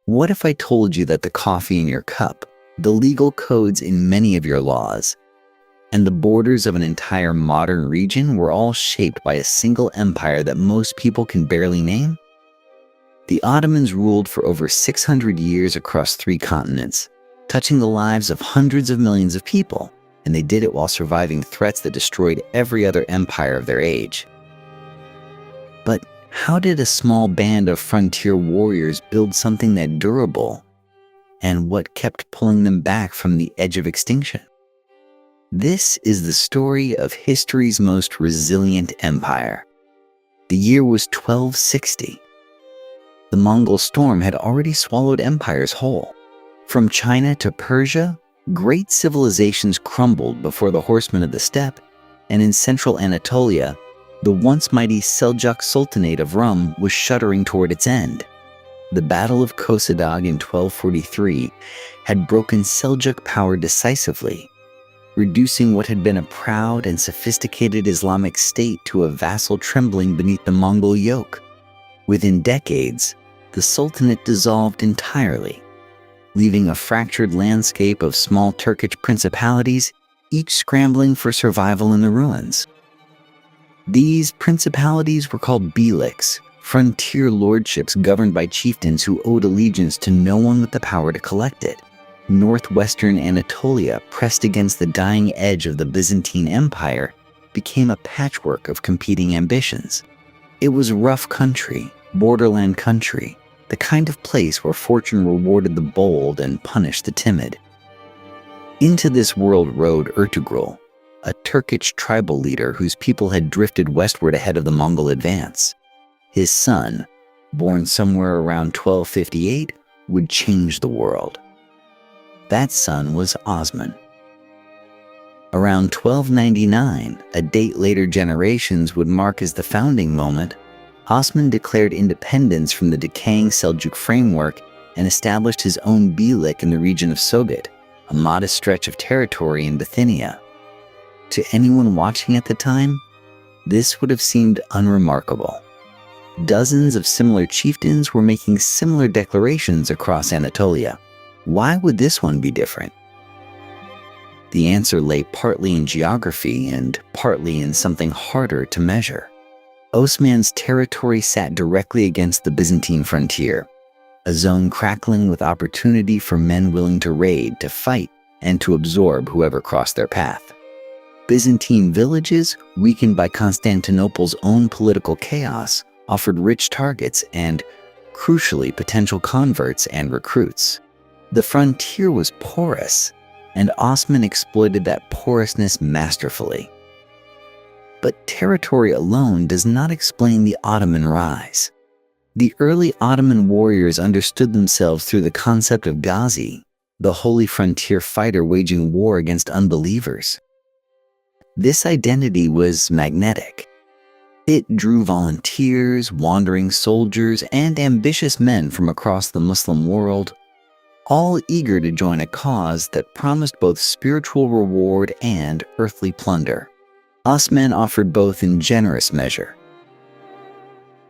What if I told you that the coffee in your cup, the legal codes in many of your laws, and the borders of an entire modern region were all shaped by a single empire that most people can barely name? The Ottomans ruled for over 600 years across 3 continents, touching the lives of hundreds of millions of people, and they did it while surviving threats that destroyed every other empire of their age. But how did a small band of frontier warriors build something that durable? And what kept pulling them back from the edge of extinction? This is the story of history's most resilient empire. The year was 1260. The Mongol storm had already swallowed empires whole. From China to Persia, great civilizations crumbled before the horsemen of the steppe, and in central Anatolia, the once mighty Seljuk Sultanate of Rum was shuddering toward its end. The Battle of Kosadag in 1243 had broken Seljuk power decisively, reducing what had been a proud and sophisticated Islamic state to a vassal trembling beneath the Mongol yoke. Within decades, the Sultanate dissolved entirely, leaving a fractured landscape of small Turkic principalities, each scrambling for survival in the ruins. These principalities were called beyliks, frontier lordships governed by chieftains who owed allegiance to no one with the power to collect it. Northwestern Anatolia, pressed against the dying edge of the Byzantine Empire, became a patchwork of competing ambitions. It was rough country, borderland country, the kind of place where fortune rewarded the bold and punished the timid. Into this world rode Ertugrul, a Turkic tribal leader whose people had drifted westward ahead of the Mongol advance. His son, born somewhere around 1258, would change the world. That son was Osman. Around 1299, a date later generations would mark as the founding moment, Osman declared independence from the decaying Seljuk framework and established his own beylik in the region of Sogat, a modest stretch of territory in Bithynia. To anyone watching at the time, this would have seemed unremarkable. Dozens of similar chieftains were making similar declarations across Anatolia. Why would this one be different? The answer lay partly in geography and partly in something harder to measure. Osman's territory sat directly against the Byzantine frontier, a zone crackling with opportunity for men willing to raid, to fight, and to absorb whoever crossed their path. Byzantine villages, weakened by Constantinople's own political chaos, offered rich targets and, crucially, potential converts and recruits. The frontier was porous, and Osman exploited that porousness masterfully. But territory alone does not explain the Ottoman rise. The early Ottoman warriors understood themselves through the concept of Ghazi, the holy frontier fighter waging war against unbelievers. This identity was magnetic. It drew volunteers, wandering soldiers, and ambitious men from across the Muslim world, all eager to join a cause that promised both spiritual reward and earthly plunder. Osman offered both in generous measure.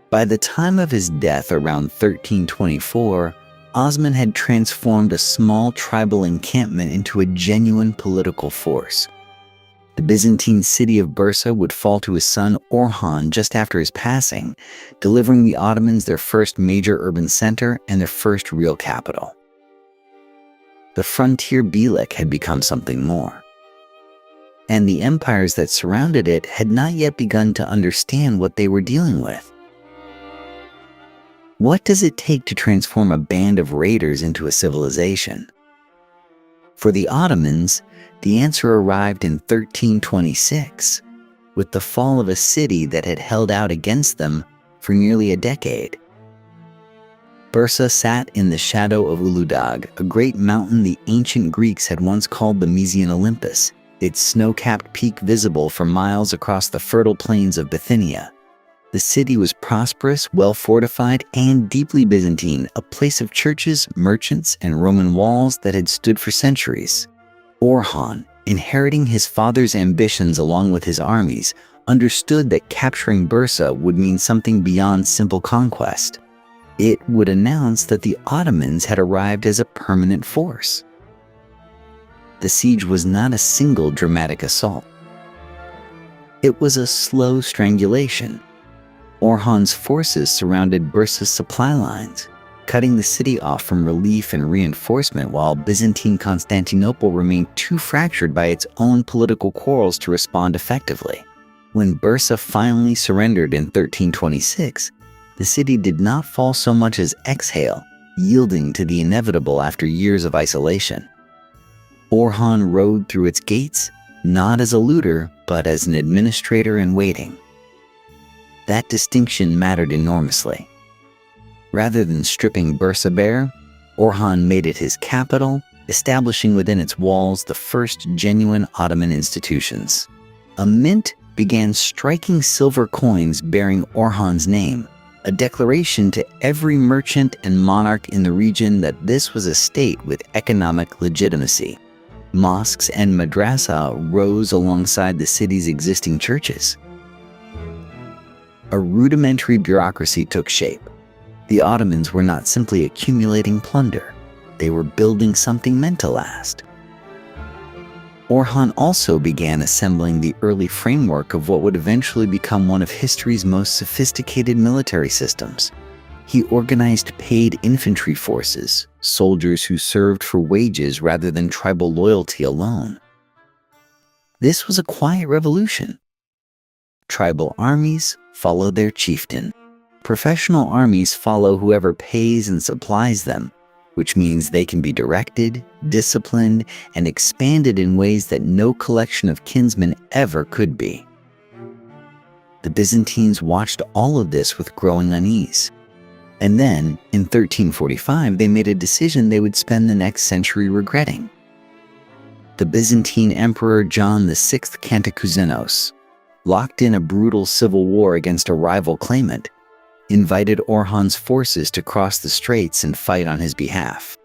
By the time of his death around 1324, Osman had transformed a small tribal encampment into a genuine political force. The Byzantine city of Bursa would fall to his son Orhan just after his passing, delivering the Ottomans their first major urban center and their first real capital. The frontier beylik had become something more. And the empires that surrounded it had not yet begun to understand what they were dealing with. What does it take to transform a band of raiders into a civilization? For the Ottomans, the answer arrived in 1326, with the fall of a city that had held out against them for nearly a decade. Bursa sat in the shadow of Uludag, a great mountain the ancient Greeks had once called the Mysian Olympus, its snow-capped peak visible for miles across the fertile plains of Bithynia. The city was prosperous, well-fortified, and deeply Byzantine, a place of churches, merchants, and Roman walls that had stood for centuries. Orhan, inheriting his father's ambitions along with his armies, understood that capturing Bursa would mean something beyond simple conquest. It would announce that the Ottomans had arrived as a permanent force. The siege was not a single dramatic assault. It was a slow strangulation. Orhan's forces surrounded Bursa's supply lines, cutting the city off from relief and reinforcement, while Byzantine Constantinople remained too fractured by its own political quarrels to respond effectively. When Bursa finally surrendered in 1326, the city did not fall so much as exhale, yielding to the inevitable after years of isolation. Orhan rode through its gates, not as a looter, but as an administrator in waiting. That distinction mattered enormously. Rather than stripping Bursa bare, Orhan made it his capital, establishing within its walls the first genuine Ottoman institutions. A mint began striking silver coins bearing Orhan's name, a declaration to every merchant and monarch in the region that this was a state with economic legitimacy. Mosques and madrasa rose alongside the city's existing churches. A rudimentary bureaucracy took shape. The Ottomans were not simply accumulating plunder, they were building something meant to last. Orhan also began assembling the early framework of what would eventually become one of history's most sophisticated military systems. He organized paid infantry forces, soldiers who served for wages rather than tribal loyalty alone. This was a quiet revolution. Tribal armies follow their chieftain. Professional armies follow whoever pays and supplies them, which means they can be directed, disciplined, and expanded in ways that no collection of kinsmen ever could be. The Byzantines watched all of this with growing unease. And then, in 1345, they made a decision they would spend the next century regretting. The Byzantine Emperor John VI Cantacuzene, locked in a brutal civil war against a rival claimant, invited Orhan's forces to cross the straits and fight on his behalf.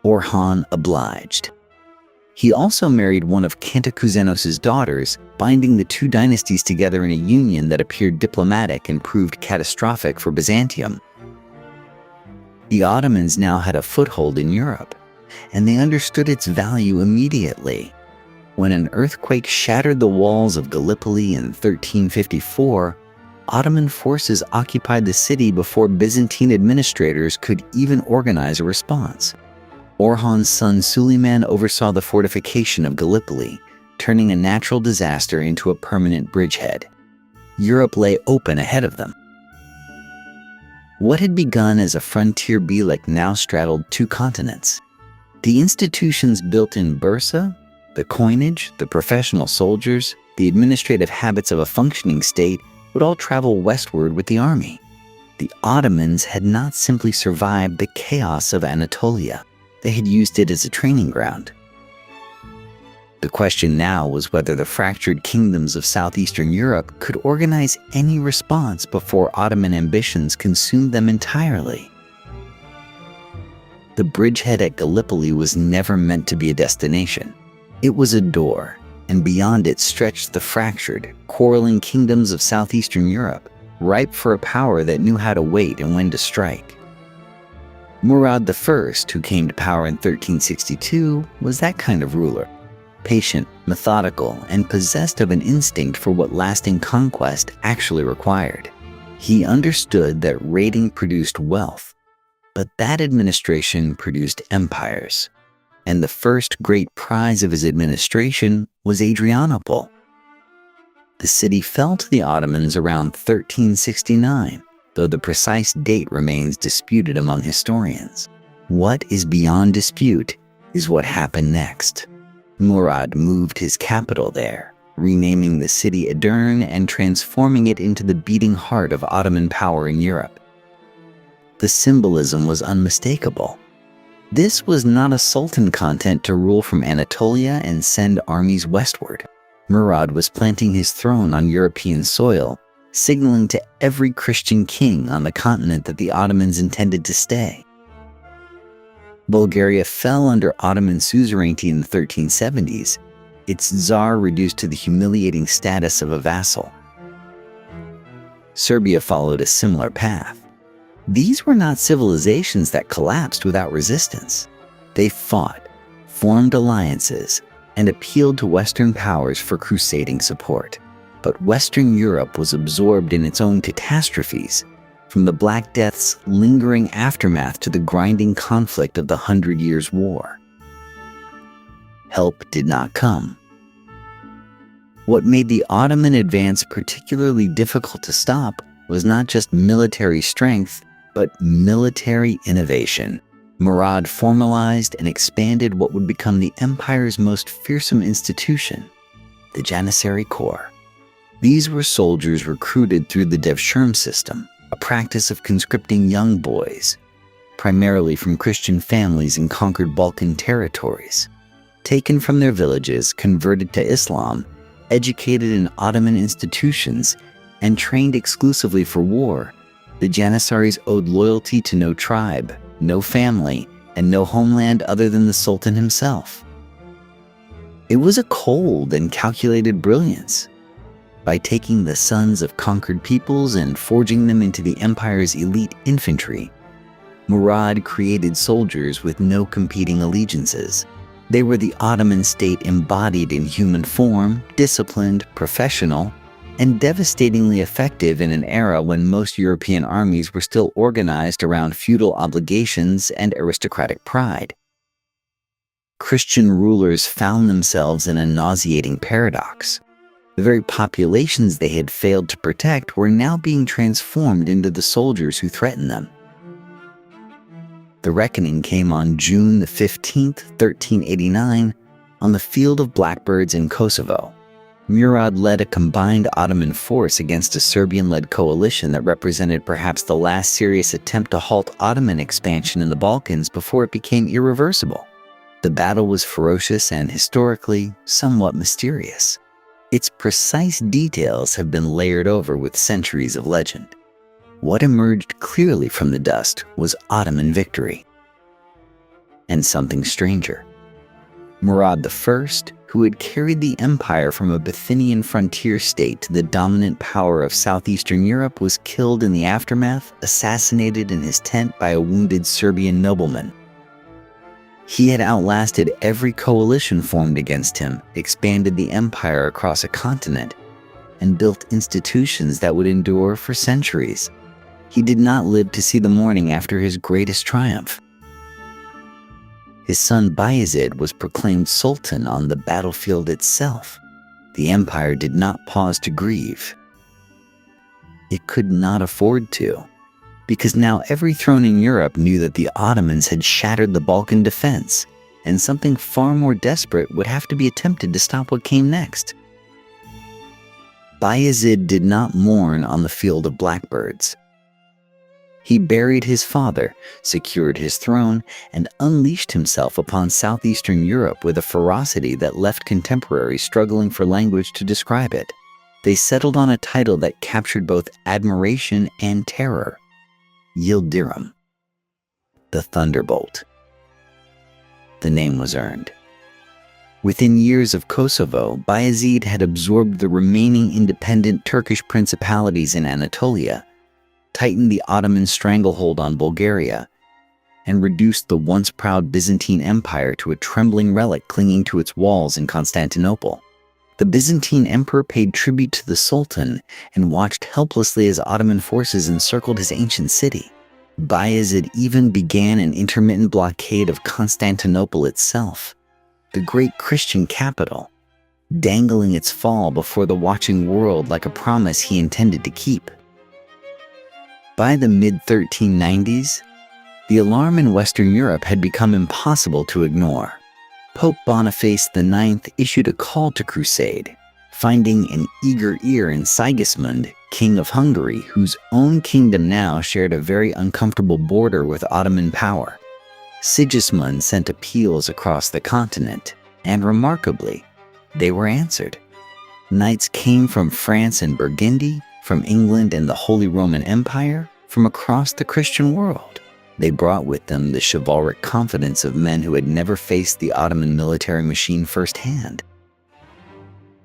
Orhan obliged. He also married one of Cantacuzenos's daughters, binding the two dynasties together in a union that appeared diplomatic and proved catastrophic for Byzantium. The Ottomans now had a foothold in Europe, and they understood its value immediately. When an earthquake shattered the walls of Gallipoli in 1354, Ottoman forces occupied the city before Byzantine administrators could even organize a response. Orhan's son Süleyman oversaw the fortification of Gallipoli, turning a natural disaster into a permanent bridgehead. Europe lay open ahead of them. What had begun as a frontier Belek now straddled two continents. The institutions built in Bursa, the coinage, the professional soldiers, the administrative habits of a functioning state, would all travel westward with the army. The Ottomans had not simply survived the chaos of Anatolia, they had used it as a training ground. The question now was whether the fractured kingdoms of southeastern Europe could organize any response before Ottoman ambitions consumed them entirely. The bridgehead at Gallipoli was never meant to be a destination. It was a door, and beyond it stretched the fractured, quarreling kingdoms of southeastern Europe, ripe for a power that knew how to wait and when to strike. Murad I, who came to power in 1362, was that kind of ruler. Patient, methodical, and possessed of an instinct for what lasting conquest actually required. He understood that raiding produced wealth, but that administration produced empires. And the first great prize of his administration was Adrianople. The city fell to the Ottomans around 1369, though the precise date remains disputed among historians. What is beyond dispute is what happened next. Murad moved his capital there, renaming the city Edirne and transforming it into the beating heart of Ottoman power in Europe. The symbolism was unmistakable. This was not a sultan content to rule from Anatolia and send armies westward. Murad was planting his throne on European soil, signaling to every Christian king on the continent that the Ottomans intended to stay. Bulgaria fell under Ottoman suzerainty in the 1370s, its czar reduced to the humiliating status of a vassal. Serbia followed a similar path. These were not civilizations that collapsed without resistance. They fought, formed alliances, and appealed to Western powers for crusading support. But Western Europe was absorbed in its own catastrophes, from the Black Death's lingering aftermath to the grinding conflict of the 100 Years' War. Help did not come. What made the Ottoman advance particularly difficult to stop was not just military strength, but military innovation. Murad formalized and expanded what would become the empire's most fearsome institution, the Janissary Corps. These were soldiers recruited through the Devshirme system, a practice of conscripting young boys, primarily from Christian families in conquered Balkan territories. Taken from their villages, converted to Islam, educated in Ottoman institutions, and trained exclusively for war, the Janissaries owed loyalty to no tribe, no family, and no homeland other than the Sultan himself. It was a cold and calculated brilliance. By taking the sons of conquered peoples and forging them into the empire's elite infantry, Murad created soldiers with no competing allegiances. They were the Ottoman state embodied in human form, disciplined, professional, and devastatingly effective in an era when most European armies were still organized around feudal obligations and aristocratic pride. Christian rulers found themselves in a nauseating paradox. The very populations they had failed to protect were now being transformed into the soldiers who threatened them. The reckoning came on June 15, 1389, on the field of blackbirds in Kosovo. Murad led a combined Ottoman force against a Serbian-led coalition that represented perhaps the last serious attempt to halt Ottoman expansion in the Balkans before it became irreversible. The battle was ferocious and historically somewhat mysterious. Its precise details have been layered over with centuries of legend. What emerged clearly from the dust was Ottoman victory. And something stranger. Murad I, who had carried the empire from a Bithynian frontier state to the dominant power of southeastern Europe, was killed in the aftermath, assassinated in his tent by a wounded Serbian nobleman. He had outlasted every coalition formed against him, expanded the empire across a continent, and built institutions that would endure for centuries. He did not live to see the morning after his greatest triumph. His son Bayezid was proclaimed Sultan on the battlefield itself. The empire did not pause to grieve. It could not afford to, because now every throne in Europe knew that the Ottomans had shattered the Balkan defense, and something far more desperate would have to be attempted to stop what came next. Bayezid did not mourn on the field of blackbirds. He buried his father, secured his throne, and unleashed himself upon southeastern Europe with a ferocity that left contemporaries struggling for language to describe it. They settled on a title that captured both admiration and terror: Yildirim, the Thunderbolt. The name was earned. Within years of Kosovo, Bayezid had absorbed the remaining independent Turkish principalities in Anatolia, tightened the Ottoman stranglehold on Bulgaria, and reduced the once proud Byzantine Empire to a trembling relic clinging to its walls in Constantinople. The Byzantine emperor paid tribute to the Sultan and watched helplessly as Ottoman forces encircled his ancient city. Bayezid even began an intermittent blockade of Constantinople itself, the great Christian capital, dangling its fall before the watching world like a promise he intended to keep. By the mid-1390s, the alarm in Western Europe had become impossible to ignore. Pope Boniface IX issued a call to crusade, finding an eager ear in Sigismund, King of Hungary, whose own kingdom now shared a very uncomfortable border with Ottoman power. Sigismund sent appeals across the continent, and remarkably, they were answered. Knights came from France and Burgundy, from England and the Holy Roman Empire, from across the Christian world. They brought with them the chivalric confidence of men who had never faced the Ottoman military machine firsthand.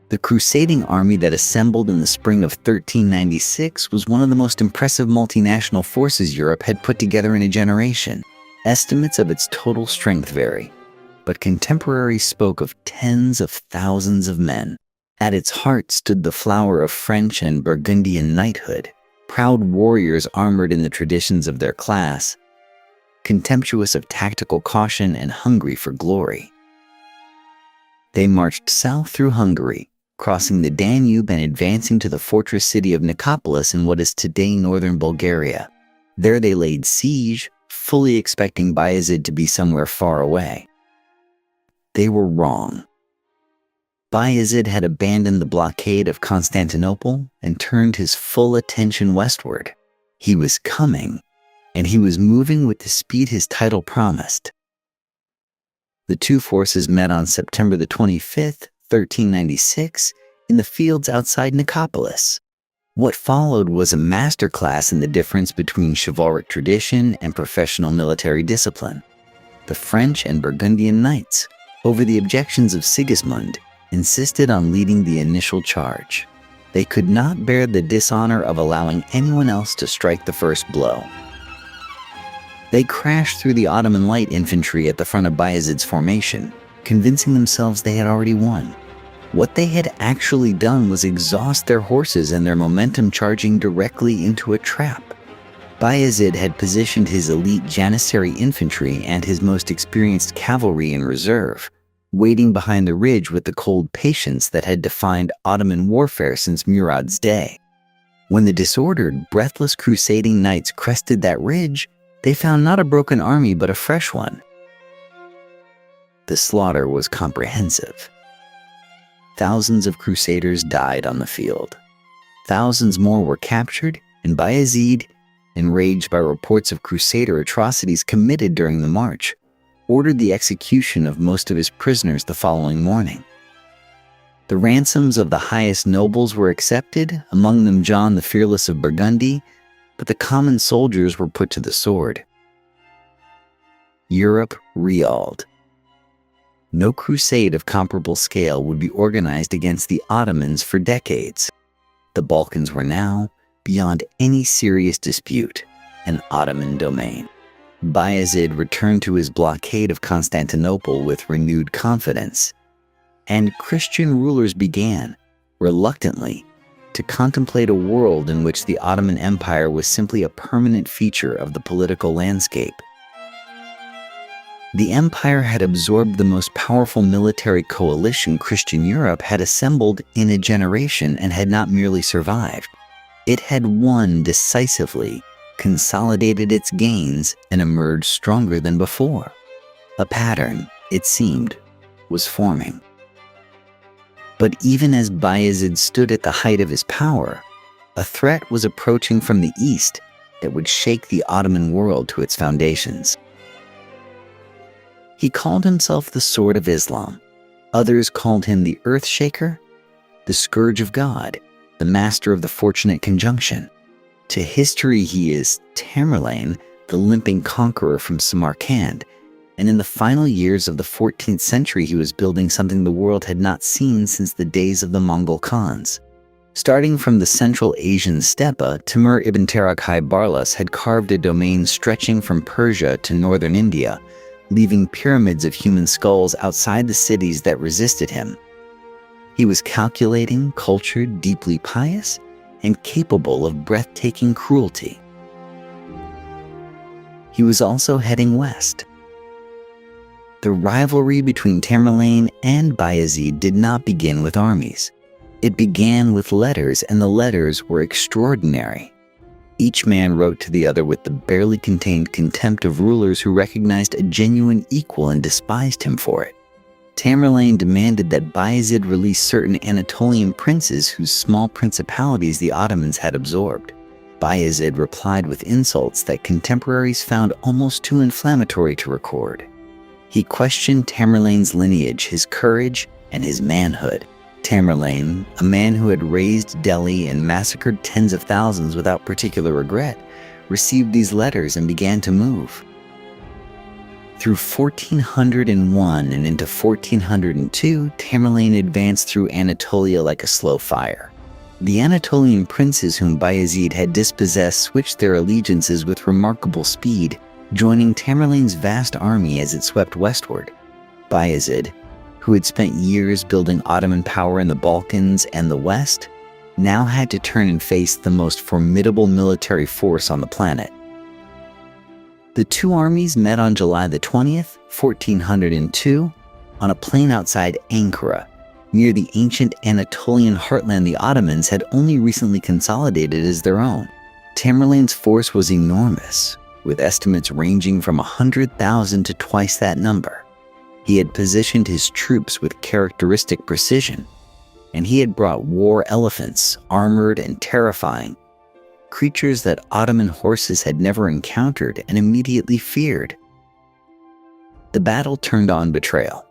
The crusading army that assembled in the spring of 1396 was one of the most impressive multinational forces Europe had put together in a generation. Estimates of its total strength vary, but contemporaries spoke of tens of thousands of men. At its heart stood the flower of French and Burgundian knighthood, proud warriors armored in the traditions of their class, contemptuous of tactical caution and hungry for glory. They marched south through Hungary, crossing the Danube and advancing to the fortress city of Nicopolis in what is today northern Bulgaria. There they laid siege, fully expecting Bayezid to be somewhere far away. They were wrong. Bayezid had abandoned the blockade of Constantinople and turned his full attention westward. He was coming, and he was moving with the speed his title promised. The two forces met on September the 25th, 1396, in the fields outside Nicopolis. What followed was a masterclass in the difference between chivalric tradition and professional military discipline. The French and Burgundian knights, over the objections of Sigismund, insisted on leading the initial charge. They could not bear the dishonor of allowing anyone else to strike the first blow. They crashed through the Ottoman light infantry at the front of Bayezid's formation, convincing themselves they had already won. What they had actually done was exhaust their horses and their momentum, charging directly into a trap. Bayezid had positioned his elite Janissary infantry and his most experienced cavalry in reserve, waiting behind the ridge with the cold patience that had defined Ottoman warfare since Murad's day. When the disordered, breathless crusading knights crested that ridge, they found not a broken army but a fresh one. The slaughter was comprehensive. Thousands of crusaders died on the field. Thousands more were captured, and Bayezid, enraged by reports of crusader atrocities committed during the march, ordered the execution of most of his prisoners the following morning. The ransoms of the highest nobles were accepted, among them John the Fearless of Burgundy, but the common soldiers were put to the sword. Europe reeled. No crusade of comparable scale would be organized against the Ottomans for decades. The Balkans were now, beyond any serious dispute, an Ottoman domain. Bayezid returned to his blockade of Constantinople with renewed confidence, and Christian rulers began, reluctantly, to contemplate a world in which the Ottoman Empire was simply a permanent feature of the political landscape. The empire had absorbed the most powerful military coalition Christian Europe had assembled in a generation and had not merely survived. It had won decisively, consolidated its gains, and emerged stronger than before. A pattern, it seemed, was forming. But even as Bayezid stood at the height of his power, a threat was approaching from the east that would shake the Ottoman world to its foundations. He called himself the Sword of Islam. Others called him the Earthshaker, the Scourge of God, the Master of the Fortunate Conjunction. To history, he is Tamerlane, the limping conqueror from Samarkand, and in the final years of the 14th century he was building something the world had not seen since the days of the Mongol Khans. Starting from the Central Asian steppe, Timur ibn Tarakai Barlas had carved a domain stretching from Persia to northern India, leaving pyramids of human skulls outside the cities that resisted him. He was calculating, cultured, deeply pious, and capable of breathtaking cruelty. He was also heading west. The rivalry between Tamerlane and Bayezid did not begin with armies. It began with letters, and the letters were extraordinary. Each man wrote to the other with the barely contained contempt of rulers who recognized a genuine equal and despised him for it. Tamerlane demanded that Bayezid release certain Anatolian princes whose small principalities the Ottomans had absorbed. Bayezid replied with insults that contemporaries found almost too inflammatory to record. He questioned Tamerlane's lineage, his courage, and his manhood. Tamerlane, a man who had razed Delhi and massacred tens of thousands without particular regret, received these letters and began to move. Through 1401 and into 1402, Tamerlane advanced through Anatolia like a slow fire. The Anatolian princes whom Bayezid had dispossessed switched their allegiances with remarkable speed, joining Tamerlane's vast army as it swept westward. Bayezid, who had spent years building Ottoman power in the Balkans and the West, now had to turn and face the most formidable military force on the planet. The two armies met on July the 20th, 1402, on a plain outside Ankara, near the ancient Anatolian heartland the Ottomans had only recently consolidated as their own. Tamerlane's force was enormous, with estimates ranging from 100,000 to twice that number. He had positioned his troops with characteristic precision, and he had brought war elephants, armored and terrifying, creatures that Ottoman horses had never encountered and immediately feared. The battle turned on betrayal.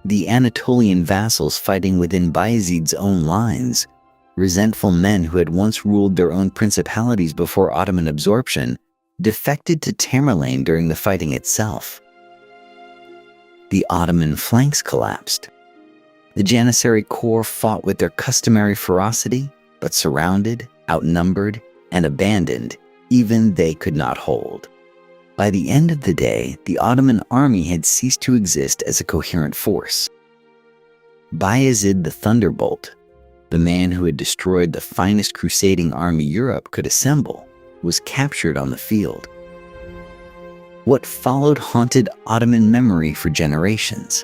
The Anatolian vassals fighting within Bayezid's own lines, resentful men who had once ruled their own principalities before Ottoman absorption, defected to Tamerlane during the fighting itself. The Ottoman flanks collapsed. The Janissary corps fought with their customary ferocity, but surrounded, outnumbered, and abandoned, even they could not hold. By the end of the day, the Ottoman army had ceased to exist as a coherent force. Bayezid the Thunderbolt, the man who had destroyed the finest crusading army Europe could assemble, was captured on the field. What followed haunted Ottoman memory for generations.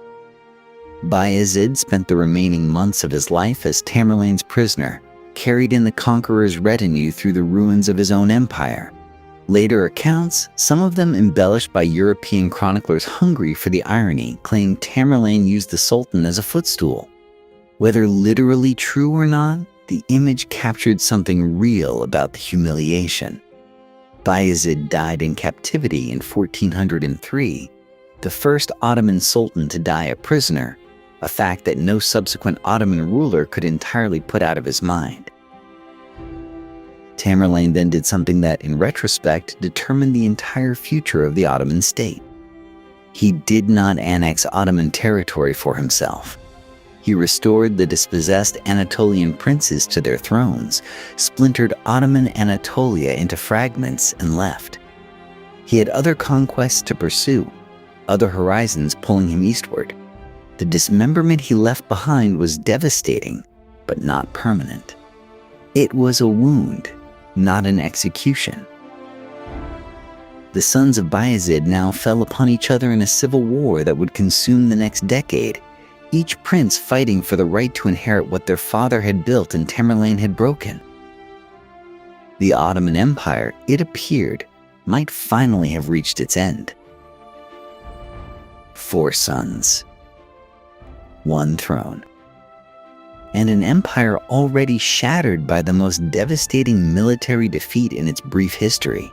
Bayezid spent the remaining months of his life as Tamerlane's prisoner, carried in the conqueror's retinue through the ruins of his own empire. Later accounts, some of them embellished by European chroniclers hungry for the irony, claim Tamerlane used the Sultan as a footstool. Whether literally true or not, the image captured something real about the humiliation. Bayezid died in captivity in 1403, the first Ottoman sultan to die a prisoner, a fact that no subsequent Ottoman ruler could entirely put out of his mind. Tamerlane then did something that, in retrospect, determined the entire future of the Ottoman state. He did not annex Ottoman territory for himself. He restored the dispossessed Anatolian princes to their thrones, splintered Ottoman Anatolia into fragments, and left. He had other conquests to pursue, other horizons pulling him eastward. The dismemberment he left behind was devastating, but not permanent. It was a wound, not an execution. The sons of Bayezid now fell upon each other in a civil war that would consume the next decade, each prince fighting for the right to inherit what their father had built and Tamerlane had broken. The Ottoman Empire, it appeared, might finally have reached its end. 4 sons, 1 throne, and an empire already shattered by the most devastating military defeat in its brief history.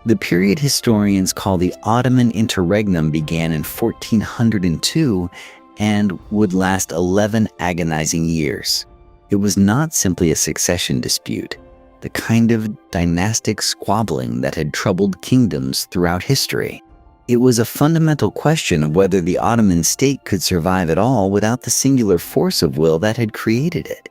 The period historians call the Ottoman Interregnum began in 1402 and would last 11 agonizing years. It was not simply a succession dispute, the kind of dynastic squabbling that had troubled kingdoms throughout history. It was a fundamental question of whether the Ottoman state could survive at all without the singular force of will that had created it.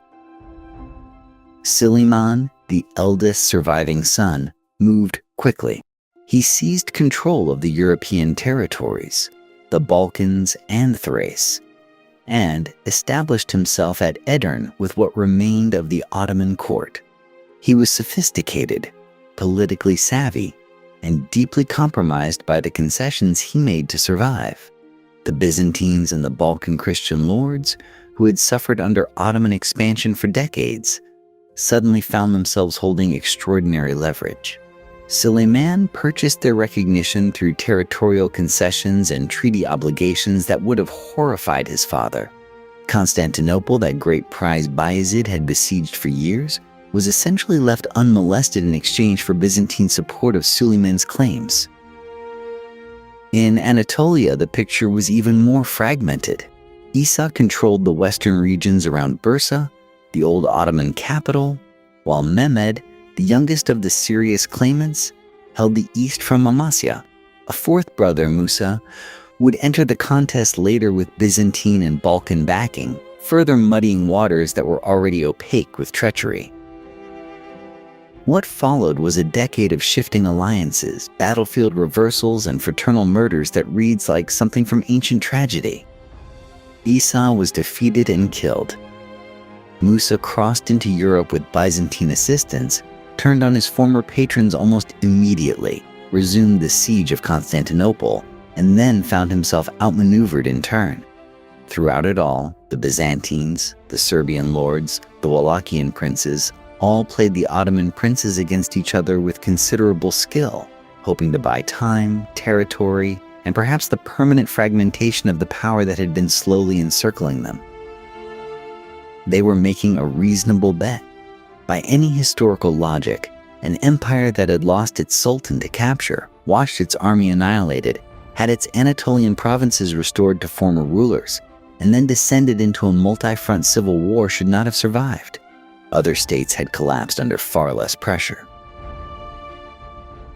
Süleyman, the eldest surviving son, moved quickly. He seized control of the European territories, the Balkans and Thrace, and established himself at Edirne with what remained of the Ottoman court. He was sophisticated, politically savvy, and deeply compromised by the concessions he made to survive. The Byzantines and the Balkan Christian lords, who had suffered under Ottoman expansion for decades, suddenly found themselves holding extraordinary leverage. Süleyman purchased their recognition through territorial concessions and treaty obligations that would have horrified his father. Constantinople, that great prize Bayezid had besieged for years, was essentially left unmolested in exchange for Byzantine support of Süleyman's claims. In Anatolia, the picture was even more fragmented. Isa controlled the western regions around Bursa, the old Ottoman capital, while Mehmed, the youngest of the serious claimants, held the east from Amasya, A fourth brother, Musa, would enter the contest later with Byzantine and Balkan backing, further muddying waters that were already opaque with treachery. What followed was a decade of shifting alliances, battlefield reversals, and fraternal murders that reads like something from ancient tragedy. Isa was defeated and killed. Musa crossed into Europe with Byzantine assistance, turned on his former patrons almost immediately, resumed the siege of Constantinople, and then found himself outmaneuvered in turn. Throughout it all, the Byzantines, the Serbian lords, the Wallachian princes, all played the Ottoman princes against each other with considerable skill, hoping to buy time, territory, and perhaps the permanent fragmentation of the power that had been slowly encircling them. They were making a reasonable bet. By any historical logic, an empire that had lost its sultan to capture, watched its army annihilated, had its Anatolian provinces restored to former rulers, and then descended into a multi-front civil war should not have survived. Other states had collapsed under far less pressure.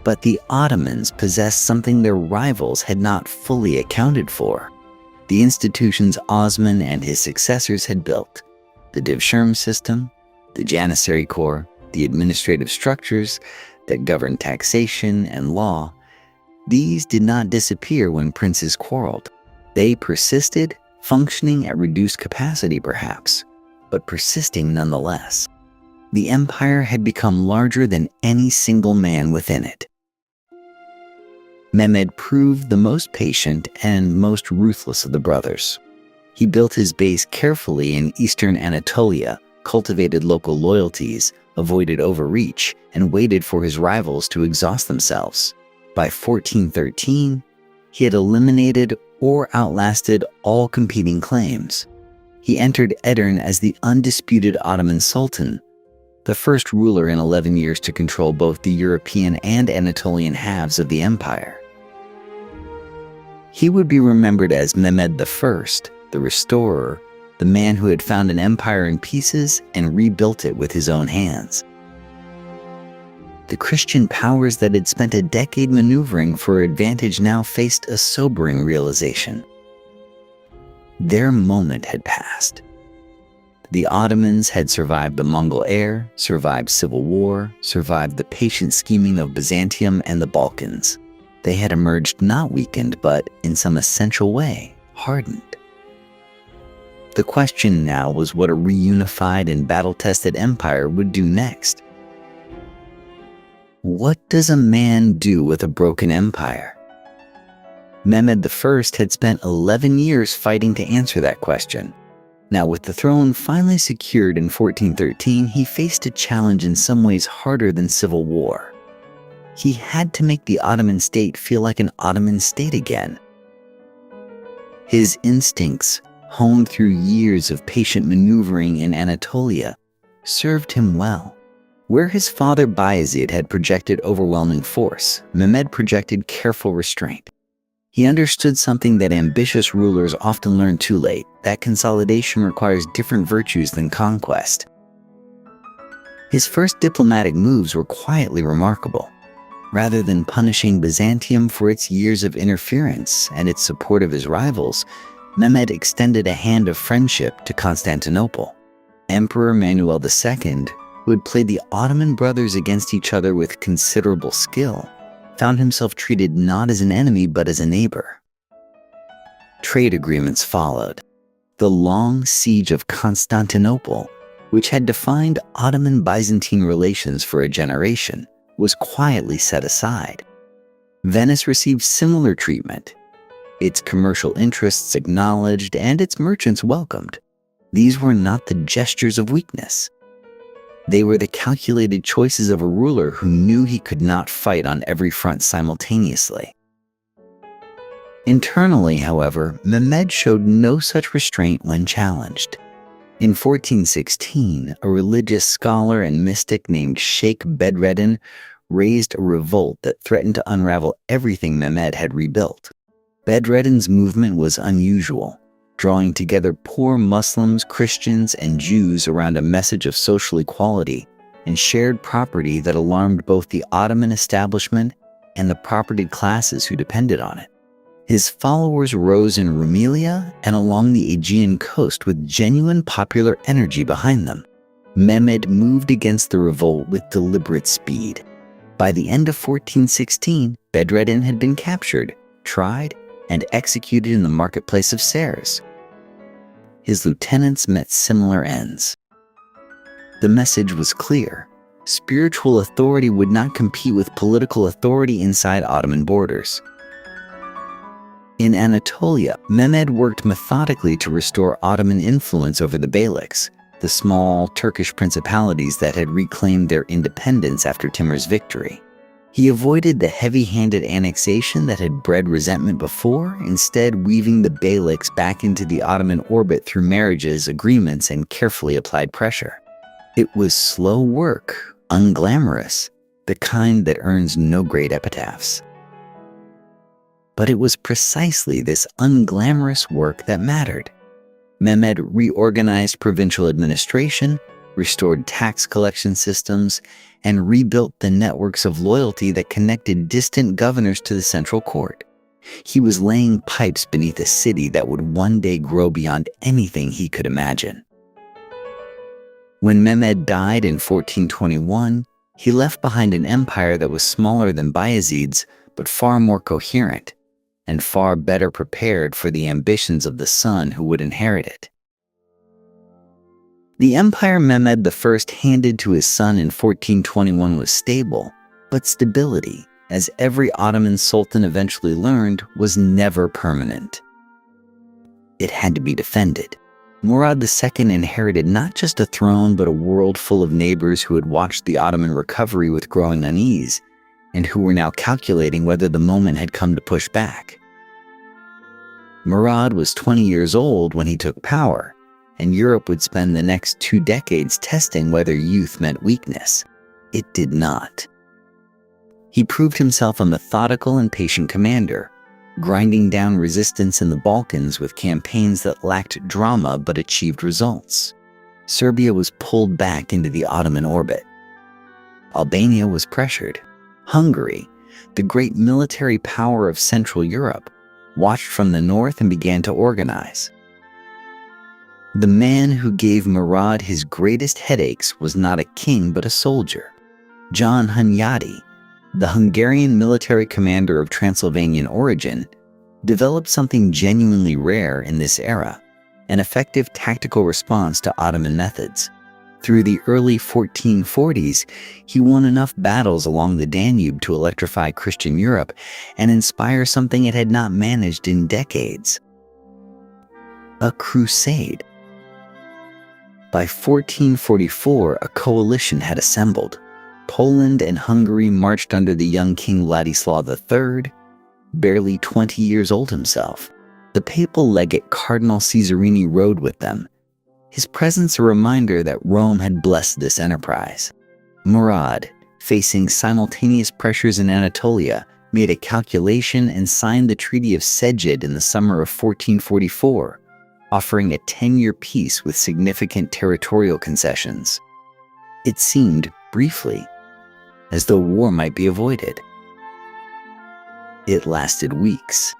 But the Ottomans possessed something their rivals had not fully accounted for. The institutions Osman and his successors had built, the Devshirme system, the Janissary Corps, the administrative structures that governed taxation and law, these did not disappear when princes quarreled. They persisted, functioning at reduced capacity perhaps, but persisting nonetheless. The empire had become larger than any single man within it. Mehmed proved the most patient and most ruthless of the brothers. He built his base carefully in eastern Anatolia, cultivated local loyalties, avoided overreach, and waited for his rivals to exhaust themselves. By 1413, he had eliminated or outlasted all competing claims. He entered Edirne as the undisputed Ottoman Sultan, the first ruler in 11 years to control both the European and Anatolian halves of the empire. He would be remembered as Mehmed I, the restorer, the man who had found an empire in pieces and rebuilt it with his own hands. The Christian powers that had spent a decade maneuvering for advantage now faced a sobering realization. Their moment had passed. The Ottomans had survived the Mongol heir, survived civil war, survived the patient scheming of Byzantium and the Balkans. They had emerged not weakened, but in some essential way, hardened. The question now was what a reunified and battle-tested empire would do next. What does a man do with a broken empire? Mehmed I had spent 11 years fighting to answer that question. Now, with the throne finally secured in 1413, he faced a challenge in some ways harder than civil war. He had to make the Ottoman state feel like an Ottoman state again. His instincts, honed through years of patient maneuvering in Anatolia, served him well. Where his father Bayezid had projected overwhelming force, Mehmed projected careful restraint. He understood something that ambitious rulers often learn too late, that consolidation requires different virtues than conquest. His first diplomatic moves were quietly remarkable. Rather than punishing Byzantium for its years of interference and its support of his rivals, Mehmed extended a hand of friendship to Constantinople. Emperor Manuel II, who had played the Ottoman brothers against each other with considerable skill, found himself treated not as an enemy but as a neighbor. Trade agreements followed. The long siege of Constantinople, which had defined Ottoman-Byzantine relations for a generation, was quietly set aside. Venice received similar treatment, its commercial interests acknowledged and its merchants welcomed. These were not the gestures of weakness. They were the calculated choices of a ruler who knew he could not fight on every front simultaneously. Internally, however, Mehmed showed no such restraint when challenged. In 1416, a religious scholar and mystic named Sheikh Bedreddin raised a revolt that threatened to unravel everything Mehmed had rebuilt. Bedreddin's movement was unusual, drawing together poor Muslims, Christians, and Jews around a message of social equality and shared property that alarmed both the Ottoman establishment and the propertied classes who depended on it. His followers rose in Rumelia and along the Aegean coast with genuine popular energy behind them. Mehmed moved against the revolt with deliberate speed. By the end of 1416, Bedreddin had been captured, tried, and executed in the marketplace of Sers. His lieutenants met similar ends. The message was clear. Spiritual authority would not compete with political authority inside Ottoman borders. In Anatolia, Mehmed worked methodically to restore Ottoman influence over the Beyliks, the small Turkish principalities that had reclaimed their independence after Timur's victory. He avoided the heavy-handed annexation that had bred resentment before, instead weaving the Beyliks back into the Ottoman orbit through marriages, agreements, and carefully applied pressure. It was slow work, unglamorous, the kind that earns no great epitaphs. But it was precisely this unglamorous work that mattered. Mehmed reorganized provincial administration, restored tax collection systems, and rebuilt the networks of loyalty that connected distant governors to the central court. He was laying pipes beneath a city that would one day grow beyond anything he could imagine. When Mehmed died in 1421, he left behind an empire that was smaller than Bayezid's, but far more coherent, and far better prepared for the ambitions of the son who would inherit it. The empire Mehmed I handed to his son in 1421 was stable, but stability, as every Ottoman sultan eventually learned, was never permanent. It had to be defended. Murad II inherited not just a throne but a world full of neighbors who had watched the Ottoman recovery with growing unease, and who were now calculating whether the moment had come to push back. Murad was 20 years old when he took power, and Europe would spend the next 2 decades testing whether youth meant weakness. It did not. He proved himself a methodical and patient commander, grinding down resistance in the Balkans with campaigns that lacked drama but achieved results. Serbia was pulled back into the Ottoman orbit. Albania was pressured. Hungary, the great military power of Central Europe, watched from the north and began to organize. The man who gave Murad his greatest headaches was not a king but a soldier. John Hunyadi, the Hungarian military commander of Transylvanian origin, developed something genuinely rare in this era, an effective tactical response to Ottoman methods. Through the early 1440s, he won enough battles along the Danube to electrify Christian Europe and inspire something it had not managed in decades: a crusade. By 1444, a coalition had assembled. Poland and Hungary marched under the young King Ladislaw III, barely 20 years old himself. The papal legate Cardinal Cesarini rode with them, his presence a reminder that Rome had blessed this enterprise. Murad, facing simultaneous pressures in Anatolia, made a calculation and signed the Treaty of Sejid in the summer of 1444, offering a 10-year peace with significant territorial concessions. It seemed, briefly, as though war might be avoided. It lasted weeks.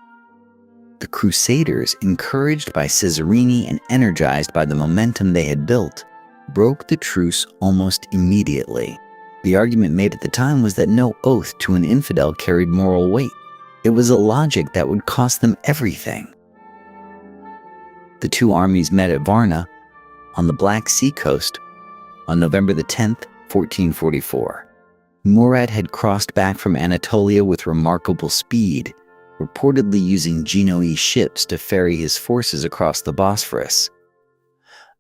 The Crusaders, encouraged by Cesarini and energized by the momentum they had built, broke the truce almost immediately. The argument made at the time was that no oath to an infidel carried moral weight. It was a logic that would cost them everything. The two armies met at Varna, on the Black Sea coast, on November the 10th, 1444. Murad had crossed back from Anatolia with remarkable speed, reportedly using Genoese ships to ferry his forces across the Bosphorus.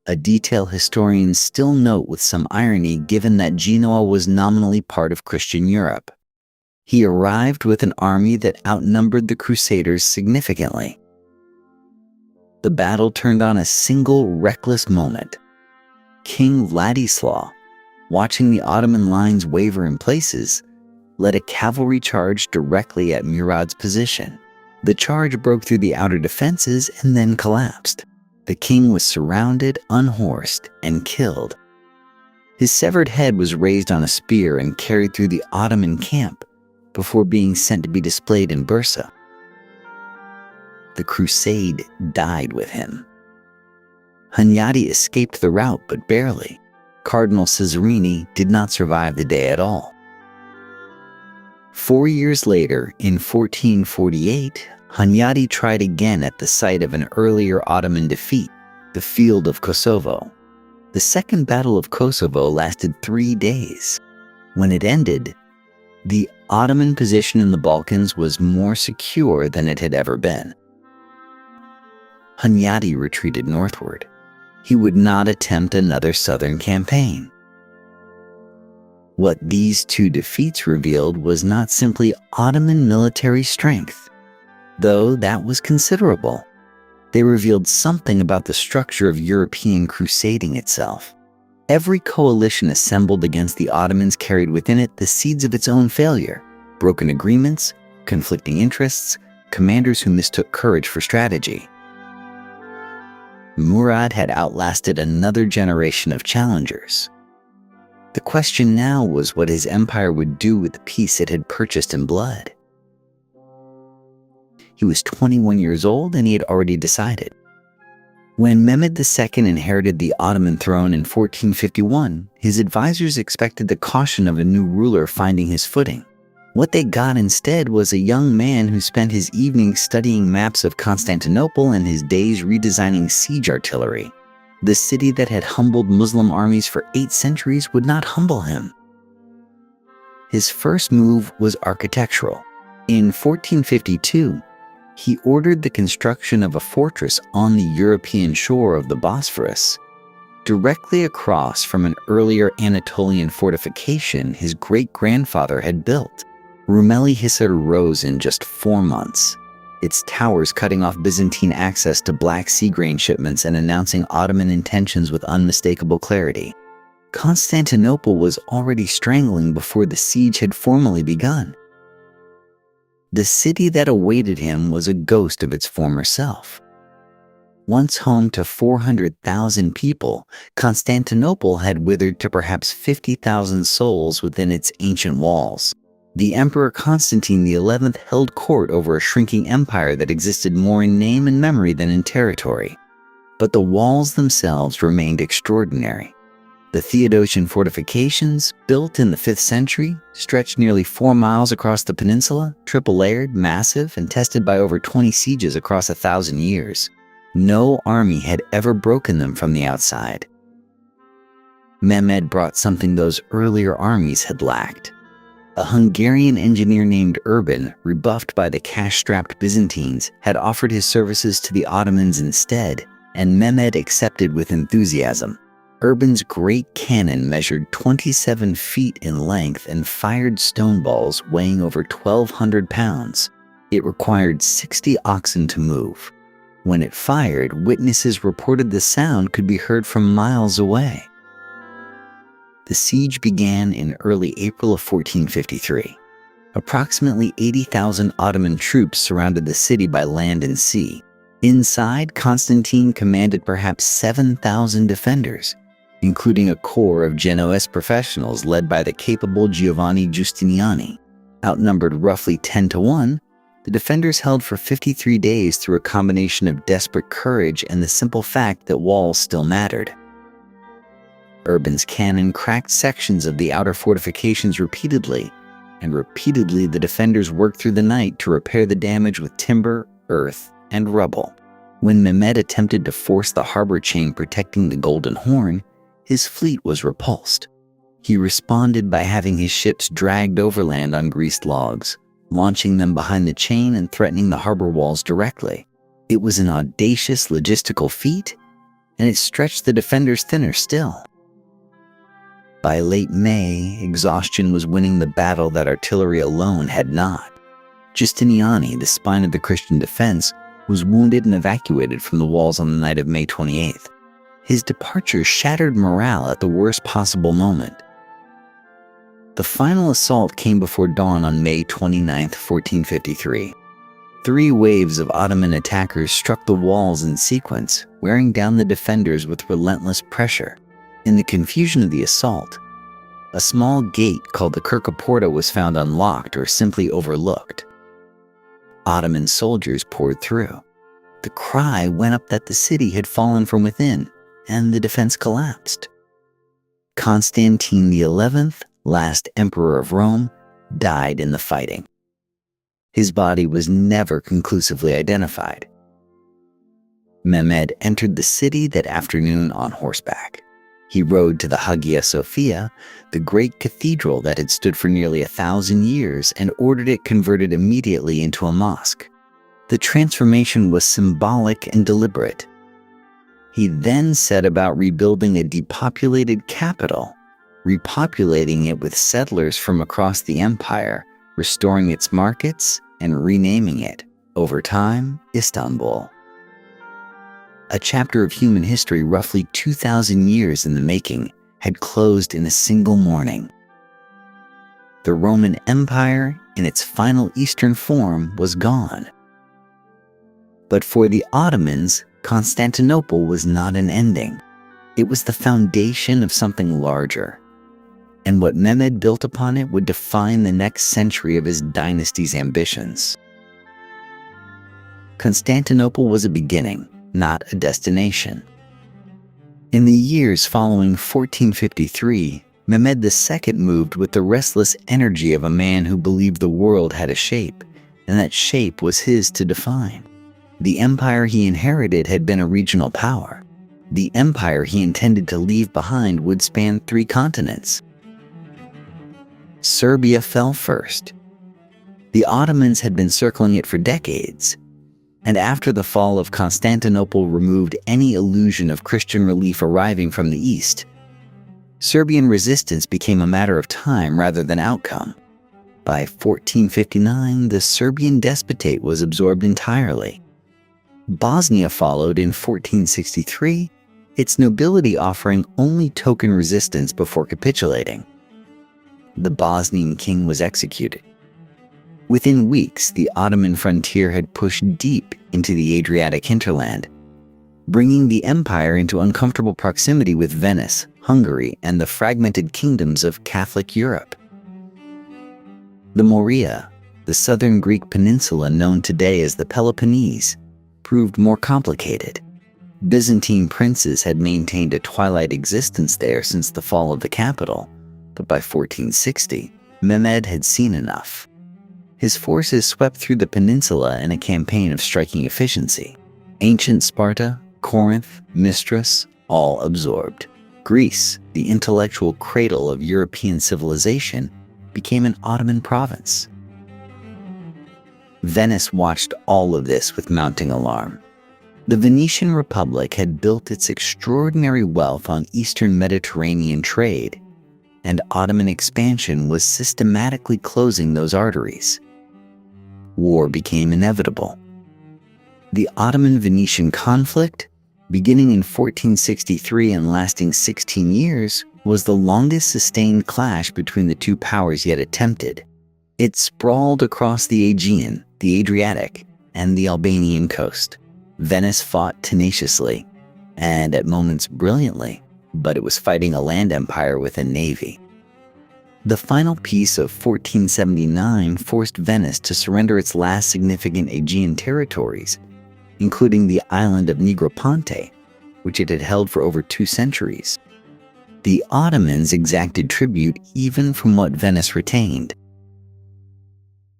A detail historians still note with some irony given that Genoa was nominally part of Christian Europe. He arrived with an army that outnumbered the Crusaders significantly. The battle turned on a single reckless moment. King Ladislaw, watching the Ottoman lines waver in places, led a cavalry charge directly at Murad's position. The charge broke through the outer defenses and then collapsed. The king was surrounded, unhorsed, and killed. His severed head was raised on a spear and carried through the Ottoman camp, before being sent to be displayed in Bursa. The crusade died with him. Hunyadi escaped the rout, but barely. Cardinal Cesarini did not survive the day at all. 4 years later, in 1448, Hunyadi tried again at the site of an earlier Ottoman defeat, the Field of Kosovo. The Second Battle of Kosovo lasted 3 days. When it ended, the Ottoman position in the Balkans was more secure than it had ever been. Hunyadi retreated northward. He would not attempt another southern campaign. What these 2 defeats revealed was not simply Ottoman military strength, though that was considerable. They revealed something about the structure of European crusading itself. Every coalition assembled against the Ottomans carried within it the seeds of its own failure: broken agreements, conflicting interests, commanders who mistook courage for strategy. Murad had outlasted another generation of challengers. The question now was what his empire would do with the peace it had purchased in blood. He was 21 years old and he had already decided. When Mehmed II inherited the Ottoman throne in 1451, his advisors expected the caution of a new ruler finding his footing. What they got instead was a young man who spent his evenings studying maps of Constantinople and his days redesigning siege artillery. The city that had humbled Muslim armies for 8 centuries would not humble him. His first move was architectural. In 1452, he ordered the construction of a fortress on the European shore of the Bosphorus, directly across from an earlier Anatolian fortification his great-grandfather had built. Rumeli Hisar rose in just 4 months, its towers cutting off Byzantine access to Black Sea grain shipments and announcing Ottoman intentions with unmistakable clarity. Constantinople was already strangling before the siege had formally begun. The city that awaited him was a ghost of its former self. Once home to 400,000 people, Constantinople had withered to perhaps 50,000 souls within its ancient walls. The Emperor Constantine XI held court over a shrinking empire that existed more in name and memory than in territory. But the walls themselves remained extraordinary. The Theodosian fortifications, built in the 5th century, stretched nearly 4 miles across the peninsula, triple-layered, massive, and tested by over 20 sieges across 1,000 years. No army had ever broken them from the outside. Mehmed brought something those earlier armies had lacked. A Hungarian engineer named Urban, rebuffed by the cash-strapped Byzantines, had offered his services to the Ottomans instead, and Mehmed accepted with enthusiasm. Urban's great cannon measured 27 feet in length and fired stone balls weighing over 1,200 pounds. It required 60 oxen to move. When it fired, witnesses reported the sound could be heard from miles away. The siege began in early April of 1453. Approximately 80,000 Ottoman troops surrounded the city by land and sea. Inside, Constantine commanded perhaps 7,000 defenders, including a corps of Genoese professionals led by the capable Giovanni Giustiniani. Outnumbered roughly 10 to 1, the defenders held for 53 days through a combination of desperate courage and the simple fact that walls still mattered. Urban's cannon cracked sections of the outer fortifications repeatedly, and repeatedly the defenders worked through the night to repair the damage with timber, earth, and rubble. When Mehmed attempted to force the harbor chain protecting the Golden Horn, his fleet was repulsed. He responded by having his ships dragged overland on greased logs, launching them behind the chain and threatening the harbor walls directly. It was an audacious logistical feat, and it stretched the defenders thinner still. By late May, exhaustion was winning the battle that artillery alone had not. Giustiniani, the spine of the Christian defense, was wounded and evacuated from the walls on the night of May 28th. His departure shattered morale at the worst possible moment. The final assault came before dawn on May 29, 1453. 3 waves of Ottoman attackers struck the walls in sequence, wearing down the defenders with relentless pressure. In the confusion of the assault, a small gate called the Kirkaporta was found unlocked or simply overlooked. Ottoman soldiers poured through. The cry went up that the city had fallen from within, and the defense collapsed. Constantine XI, last emperor of Rome, died in the fighting. His body was never conclusively identified. Mehmed entered the city that afternoon on horseback. He rode to the Hagia Sophia, the great cathedral that had stood for nearly 1,000 years, and ordered it converted immediately into a mosque. The transformation was symbolic and deliberate. He then set about rebuilding a depopulated capital, repopulating it with settlers from across the empire, restoring its markets, and renaming it, over time, Istanbul. A chapter of human history roughly 2,000 years in the making had closed in a single morning. The Roman Empire, in its final Eastern form, was gone. But for the Ottomans, Constantinople was not an ending. It was the foundation of something larger. And what Mehmed built upon it would define the next century of his dynasty's ambitions. Constantinople was a beginning, not a destination. In the years following 1453, Mehmed II moved with the restless energy of a man who believed the world had a shape, and that shape was his to define. The empire he inherited had been a regional power. The empire he intended to leave behind would span 3 continents. Serbia fell first. The Ottomans had been circling it for decades, and after the fall of Constantinople removed any illusion of Christian relief arriving from the east, Serbian resistance became a matter of time rather than outcome. By 1459, the Serbian despotate was absorbed entirely. Bosnia followed in 1463, its nobility offering only token resistance before capitulating. The Bosnian king was executed. Within weeks, the Ottoman frontier had pushed deep into the Adriatic hinterland, bringing the empire into uncomfortable proximity with Venice, Hungary, and the fragmented kingdoms of Catholic Europe. The Morea, the southern Greek peninsula known today as the Peloponnese, proved more complicated. Byzantine princes had maintained a twilight existence there since the fall of the capital, but by 1460, Mehmed had seen enough. His forces swept through the peninsula in a campaign of striking efficiency. Ancient Sparta, Corinth, Mistras, all absorbed. Greece, the intellectual cradle of European civilization, became an Ottoman province. Venice watched all of this with mounting alarm. The Venetian Republic had built its extraordinary wealth on Eastern Mediterranean trade, and Ottoman expansion was systematically closing those arteries. War became inevitable. The Ottoman-Venetian conflict, beginning in 1463 and lasting 16 years, was the longest sustained clash between the two powers yet attempted. It sprawled across the Aegean, the Adriatic, and the Albanian coast. Venice fought tenaciously, and at moments brilliantly, but it was fighting a land empire with a navy. The final peace of 1479 forced Venice to surrender its last significant Aegean territories, including the island of Negroponte, which it had held for over 2 centuries. The Ottomans exacted tribute even from what Venice retained.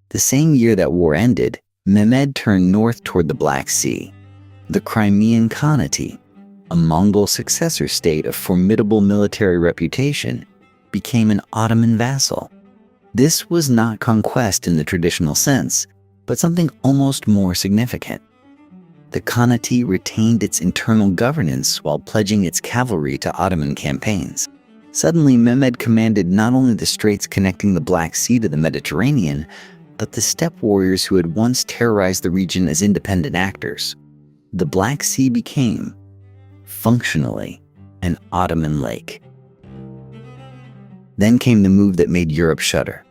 The same year that war ended, Mehmed turned north toward the Black Sea. The Crimean Khanate, a Mongol successor state of formidable military reputation, became an Ottoman vassal. This was not conquest in the traditional sense, but something almost more significant. The Khanate retained its internal governance while pledging its cavalry to Ottoman campaigns. Suddenly, Mehmed commanded not only the straits connecting the Black Sea to the Mediterranean, but the steppe warriors who had once terrorized the region as independent actors. The Black Sea became, functionally, an Ottoman lake. Then came the move that made Europe shudder.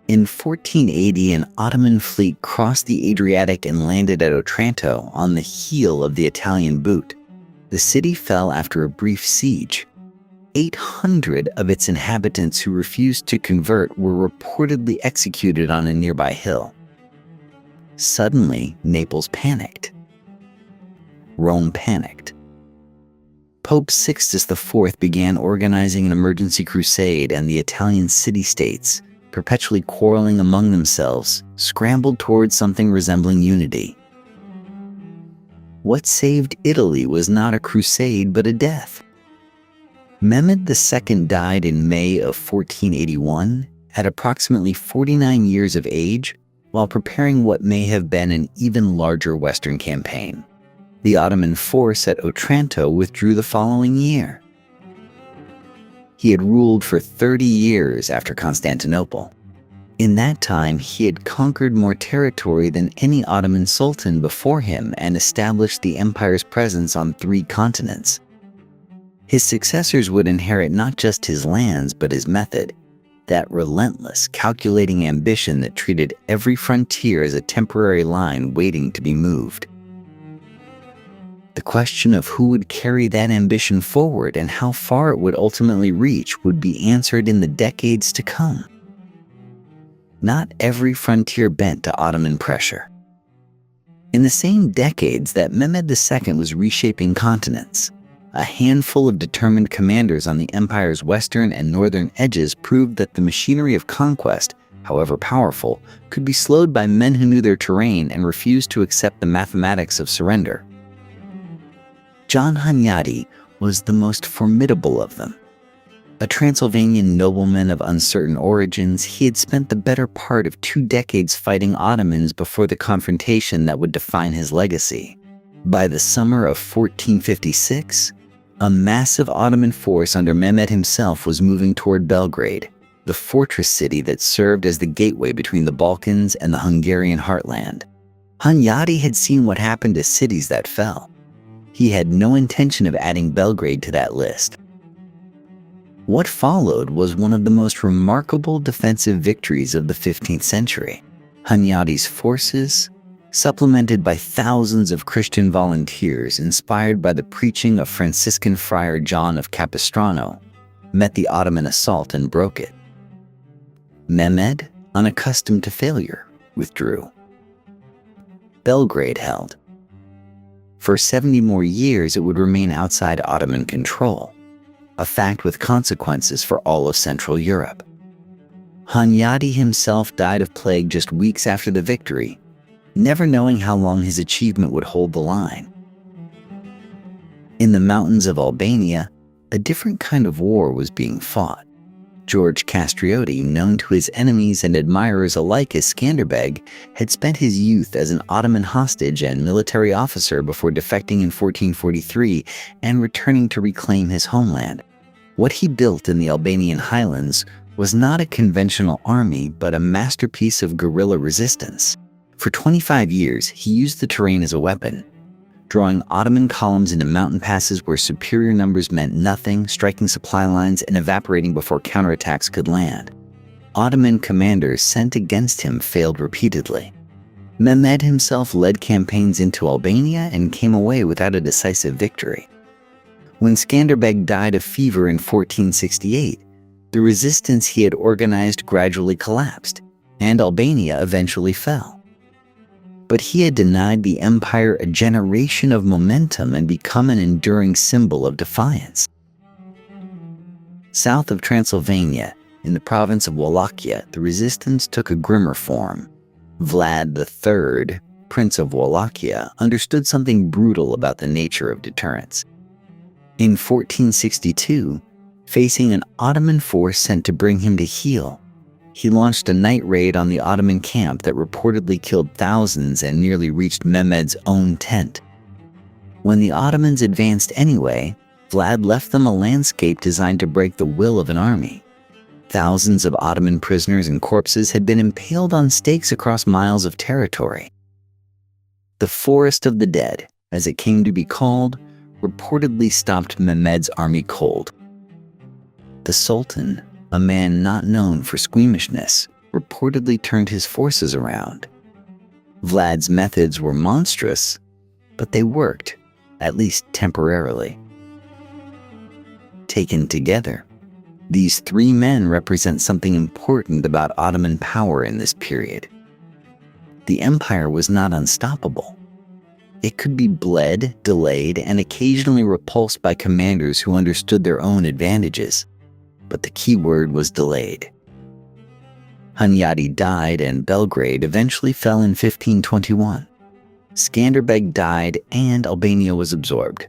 In 1480, an Ottoman fleet crossed the Adriatic and landed at Otranto on the heel of the Italian boot. The city fell after a brief siege. 800 of its inhabitants who refused to convert were reportedly executed on a nearby hill. Suddenly, Naples panicked. Rome panicked. Pope Sixtus IV began organizing an emergency crusade, and the Italian city-states, perpetually quarreling among themselves, scrambled towards something resembling unity. What saved Italy was not a crusade but a death. Mehmed II died in May of 1481 at approximately 49 years of age while preparing what may have been an even larger Western campaign. The Ottoman force at Otranto withdrew the following year. He had ruled for 30 years after Constantinople. In that time, he had conquered more territory than any Ottoman sultan before him and established the empire's presence on 3 continents. His successors would inherit not just his lands but his method, that relentless, calculating ambition that treated every frontier as a temporary line waiting to be moved. The question of who would carry that ambition forward and how far it would ultimately reach would be answered in the decades to come. Not every frontier bent to Ottoman pressure. In the same decades that Mehmed II was reshaping continents, a handful of determined commanders on the empire's western and northern edges proved that the machinery of conquest, however powerful, could be slowed by men who knew their terrain and refused to accept the mathematics of surrender. John Hunyadi was the most formidable of them. A Transylvanian nobleman of uncertain origins, he had spent the better part of 2 decades fighting Ottomans before the confrontation that would define his legacy. By the summer of 1456, a massive Ottoman force under Mehmed himself was moving toward Belgrade, the fortress city that served as the gateway between the Balkans and the Hungarian heartland. Hunyadi had seen what happened to cities that fell. He had no intention of adding Belgrade to that list. What followed was one of the most remarkable defensive victories of the 15th century. Hunyadi's forces, supplemented by thousands of Christian volunteers inspired by the preaching of Franciscan friar John of Capistrano, met the Ottoman assault and broke it. Mehmed, unaccustomed to failure, withdrew. Belgrade held. For 70 more years, it would remain outside Ottoman control, a fact with consequences for all of Central Europe. Hunyadi himself died of plague just weeks after the victory, never knowing how long his achievement would hold the line. In the mountains of Albania, a different kind of war was being fought. George Castrioti, known to his enemies and admirers alike as Skanderbeg, had spent his youth as an Ottoman hostage and military officer before defecting in 1443 and returning to reclaim his homeland. What he built in the Albanian highlands was not a conventional army, but a masterpiece of guerrilla resistance. For 25 years, he used the terrain as a weapon, drawing Ottoman columns into mountain passes where superior numbers meant nothing, striking supply lines and evaporating before counterattacks could land. Ottoman commanders sent against him failed repeatedly. Mehmed himself led campaigns into Albania and came away without a decisive victory. When Skanderbeg died of fever in 1468, the resistance he had organized gradually collapsed, and Albania eventually fell. But he had denied the empire a generation of momentum and become an enduring symbol of defiance. South of Transylvania, in the province of Wallachia, the resistance took a grimmer form. Vlad III, Prince of Wallachia, understood something brutal about the nature of deterrence. In 1462, facing an Ottoman force sent to bring him to heel, he launched a night raid on the Ottoman camp that reportedly killed thousands and nearly reached Mehmed's own tent. When the Ottomans advanced anyway, Vlad left them a landscape designed to break the will of an army. Thousands of Ottoman prisoners and corpses had been impaled on stakes across miles of territory. The Forest of the Dead, as it came to be called, reportedly stopped Mehmed's army cold. The Sultan, a man not known for squeamishness, reportedly turned his forces around. Vlad's methods were monstrous, but they worked, at least temporarily. Taken together, these three men represent something important about Ottoman power in this period. The empire was not unstoppable. It could be bled, delayed, and occasionally repulsed by commanders who understood their own advantages. But the key word was delayed. Hunyadi died and Belgrade eventually fell in 1521. Skanderbeg died and Albania was absorbed.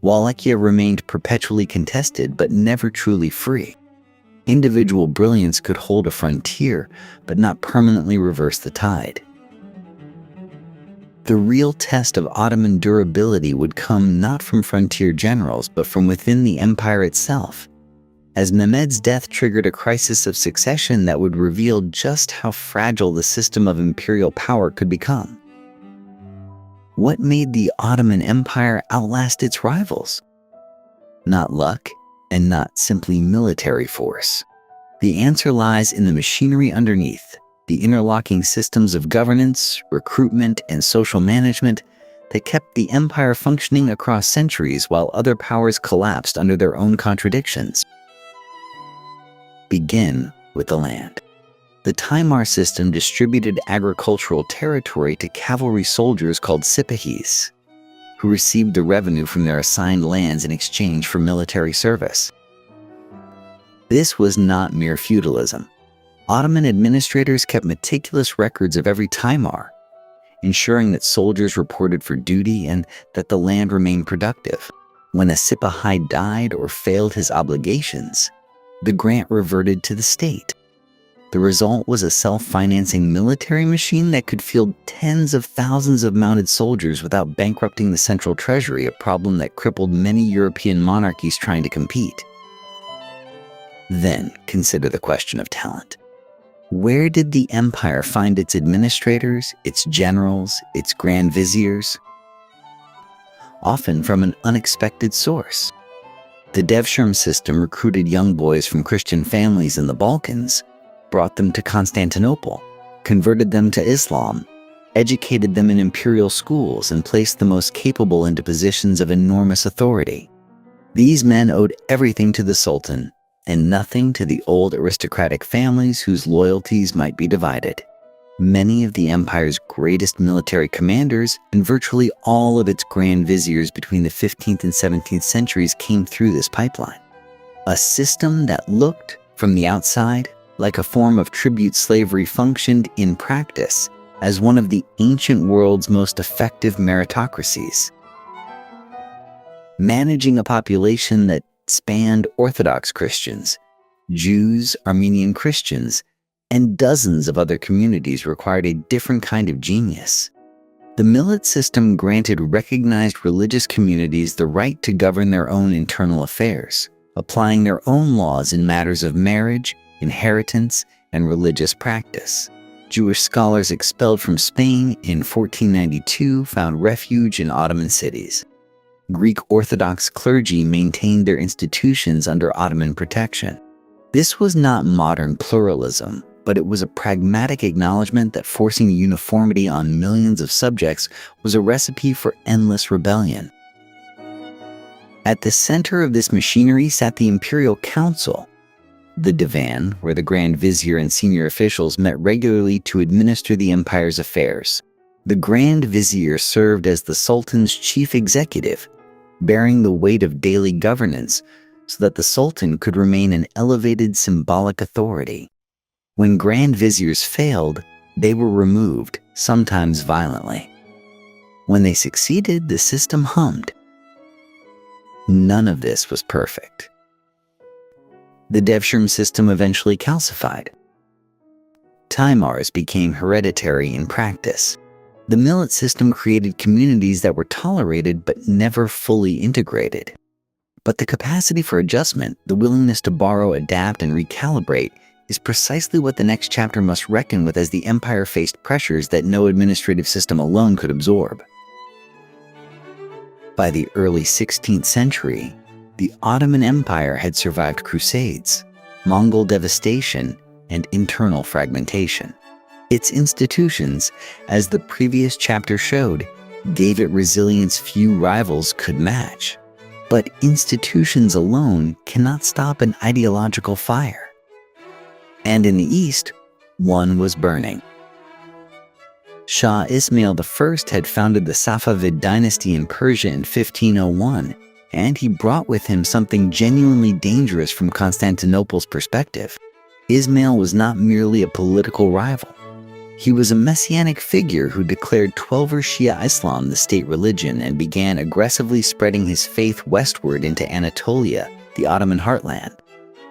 Wallachia remained perpetually contested but never truly free. Individual brilliance could hold a frontier, but not permanently reverse the tide. The real test of Ottoman durability would come not from frontier generals, but from within the empire itself, as Mehmed's death triggered a crisis of succession that would reveal just how fragile the system of imperial power could become. What made the Ottoman Empire outlast its rivals? Not luck, and not simply military force. The answer lies in the machinery underneath, the interlocking systems of governance, recruitment, and social management that kept the empire functioning across centuries while other powers collapsed under their own contradictions. Begin with the land. The Taimar system distributed agricultural territory to cavalry soldiers called sipahis, who received the revenue from their assigned lands in exchange for military service. This was not mere feudalism. Ottoman administrators kept meticulous records of every Taimar, ensuring that soldiers reported for duty and that the land remained productive. When a sipahi died or failed his obligations, the grant reverted to the state. The result was a self-financing military machine that could field tens of thousands of mounted soldiers without bankrupting the central treasury, a problem that crippled many European monarchies trying to compete. Then consider the question of talent. Where did the empire find its administrators, its generals, its grand viziers? Often from an unexpected source. The Devshirme system recruited young boys from Christian families in the Balkans, brought them to Constantinople, converted them to Islam, educated them in imperial schools, and placed the most capable into positions of enormous authority. These men owed everything to the Sultan, and nothing to the old aristocratic families whose loyalties might be divided. Many of the empire's greatest military commanders and virtually all of its grand viziers between the 15th and 17th centuries came through this pipeline. A system that looked, from the outside, like a form of tribute slavery functioned in practice as one of the ancient world's most effective meritocracies. Managing a population that spanned Orthodox Christians, Jews, Armenian Christians, and dozens of other communities required a different kind of genius. The millet system granted recognized religious communities the right to govern their own internal affairs, applying their own laws in matters of marriage, inheritance, and religious practice. Jewish scholars expelled from Spain in 1492 found refuge in Ottoman cities. Greek Orthodox clergy maintained their institutions under Ottoman protection. This was not modern pluralism, but it was a pragmatic acknowledgement that forcing uniformity on millions of subjects was a recipe for endless rebellion. At the center of this machinery sat the Imperial Council, the Divan, where the Grand Vizier and senior officials met regularly to administer the empire's affairs. The Grand Vizier served as the Sultan's chief executive, bearing the weight of daily governance so that the Sultan could remain an elevated symbolic authority. When Grand Viziers failed, they were removed, sometimes violently. When they succeeded, the system hummed. None of this was perfect. The Devshirme system eventually calcified. Taimars became hereditary in practice. The millet system created communities that were tolerated but never fully integrated. But the capacity for adjustment, the willingness to borrow, adapt, and recalibrate is precisely what the next chapter must reckon with as the empire faced pressures that no administrative system alone could absorb. By the early 16th century, the Ottoman Empire had survived crusades, Mongol devastation, and internal fragmentation. Its institutions, as the previous chapter showed, gave it resilience few rivals could match. But institutions alone cannot stop an ideological fire. And in the east, one was burning. Shah Ismail I had founded the Safavid dynasty in Persia in 1501, and he brought with him something genuinely dangerous from Constantinople's perspective. Ismail was not merely a political rival. He was a messianic figure who declared Twelver Shia Islam the state religion and began aggressively spreading his faith westward into Anatolia, the Ottoman heartland.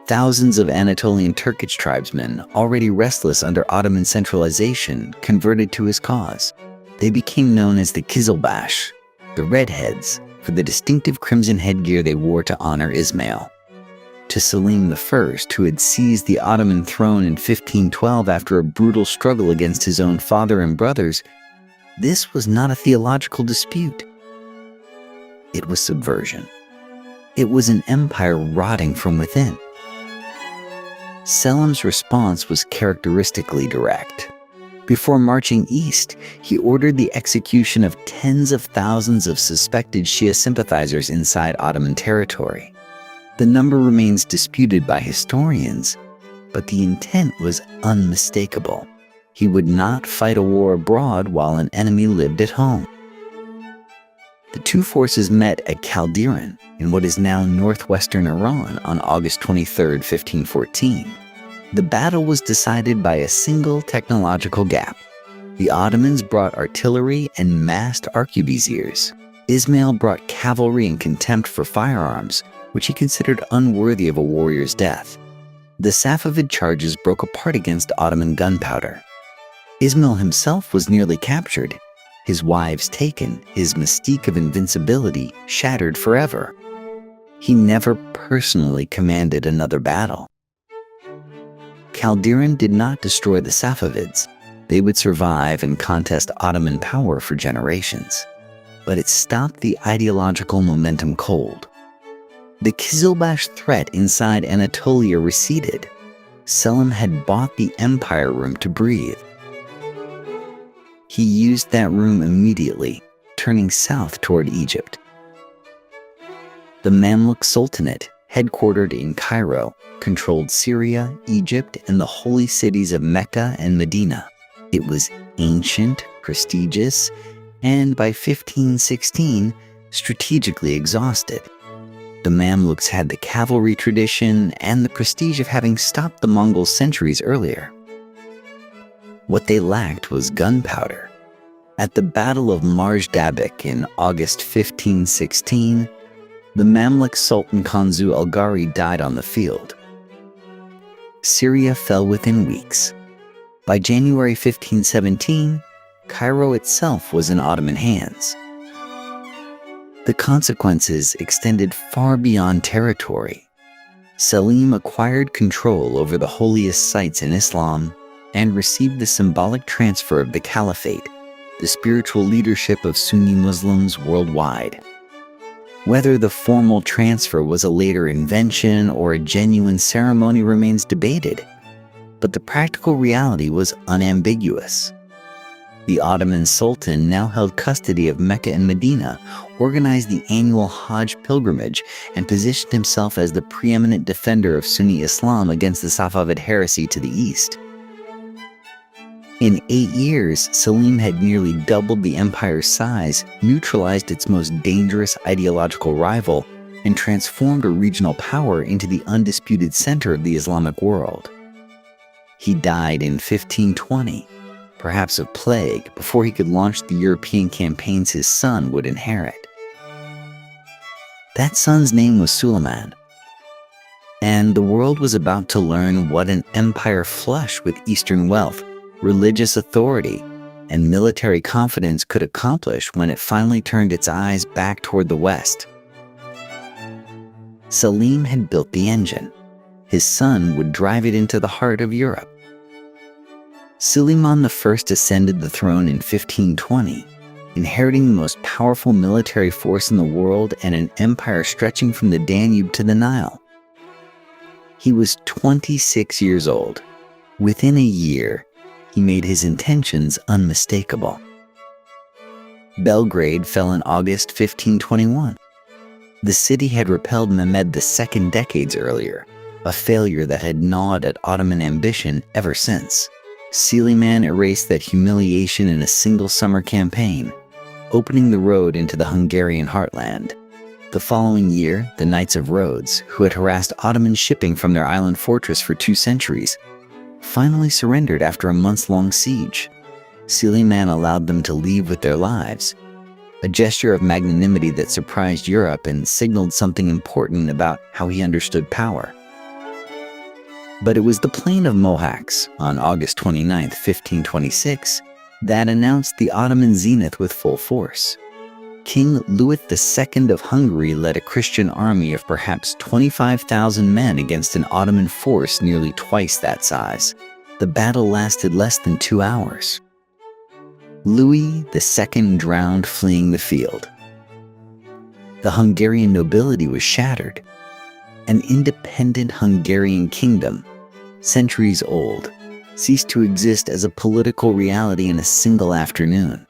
Thousands of Anatolian Turkish tribesmen, already restless under Ottoman centralization, converted to his cause. They became known as the Kizilbash, the Redheads, for the distinctive crimson headgear they wore to honor Ismail. To Selim I, who had seized the Ottoman throne in 1512 after a brutal struggle against his own father and brothers, this was not a theological dispute. It was subversion. It was an empire rotting from within. Selim's response was characteristically direct. Before marching east, he ordered the execution of tens of thousands of suspected Shia sympathizers inside Ottoman territory. The number remains disputed by historians, but the intent was unmistakable. He would not fight a war abroad while an enemy lived at home. The two forces met at Calderon, in what is now northwestern Iran, on August 23, 1514. The battle was decided by a single technological gap. The Ottomans brought artillery and massed arquebusiers. Ismail brought cavalry and contempt for firearms, which he considered unworthy of a warrior's death. The Safavid charges broke apart against Ottoman gunpowder. Ismail himself was nearly captured, his wives taken, his mystique of invincibility shattered forever. He never personally commanded another battle. Calderon did not destroy the Safavids. They would survive and contest Ottoman power for generations. But it stopped the ideological momentum cold. The Kizilbash threat inside Anatolia receded. Selim had bought the empire room to breathe. He used that room immediately, turning south toward Egypt. The Mamluk Sultanate, headquartered in Cairo, controlled Syria, Egypt, and the holy cities of Mecca and Medina. It was ancient, prestigious, and by 1516, strategically exhausted. The Mamluks had the cavalry tradition and the prestige of having stopped the Mongols centuries earlier. What they lacked was gunpowder. At the Battle of Marj-Dabik in August 1516, the Mamluk Sultan Kanzu Algari died on the field. Syria fell within weeks. By January 1517, Cairo itself was in Ottoman hands. The consequences extended far beyond territory. Selim acquired control over the holiest sites in Islam and received the symbolic transfer of the Caliphate, the spiritual leadership of Sunni Muslims worldwide. Whether the formal transfer was a later invention or a genuine ceremony remains debated, but the practical reality was unambiguous. The Ottoman Sultan now held custody of Mecca and Medina, organized the annual Hajj pilgrimage, and positioned himself as the preeminent defender of Sunni Islam against the Safavid heresy to the east. In 8 years, Selim had nearly doubled the empire's size, neutralized its most dangerous ideological rival, and transformed a regional power into the undisputed center of the Islamic world. He died in 1520, perhaps of plague, before he could launch the European campaigns his son would inherit. That son's name was Süleyman, and the world was about to learn what an empire flush with Eastern wealth, religious authority, and military confidence could accomplish when it finally turned its eyes back toward the West. Selim had built the engine. His son would drive it into the heart of Europe. Süleyman I ascended the throne in 1520, inheriting the most powerful military force in the world and an empire stretching from the Danube to the Nile. He was 26 years old. Within a year, he made his intentions unmistakable. Belgrade fell in August 1521. The city had repelled Mehmed II decades earlier, a failure that had gnawed at Ottoman ambition ever since. Süleyman erased that humiliation in a single summer campaign, opening the road into the Hungarian heartland. The following year, the Knights of Rhodes, who had harassed Ottoman shipping from their island fortress for 2 centuries, finally surrendered after a months-long siege. Süleyman allowed them to leave with their lives, a gesture of magnanimity that surprised Europe and signaled something important about how he understood power. But it was the Plain of Mohacs, on August 29, 1526, that announced the Ottoman zenith with full force. King Louis II of Hungary led a Christian army of perhaps 25,000 men against an Ottoman force nearly twice that size. The battle lasted less than 2 hours. Louis II drowned fleeing the field. The Hungarian nobility was shattered. An independent Hungarian kingdom, centuries old, ceased to exist as a political reality in a single afternoon.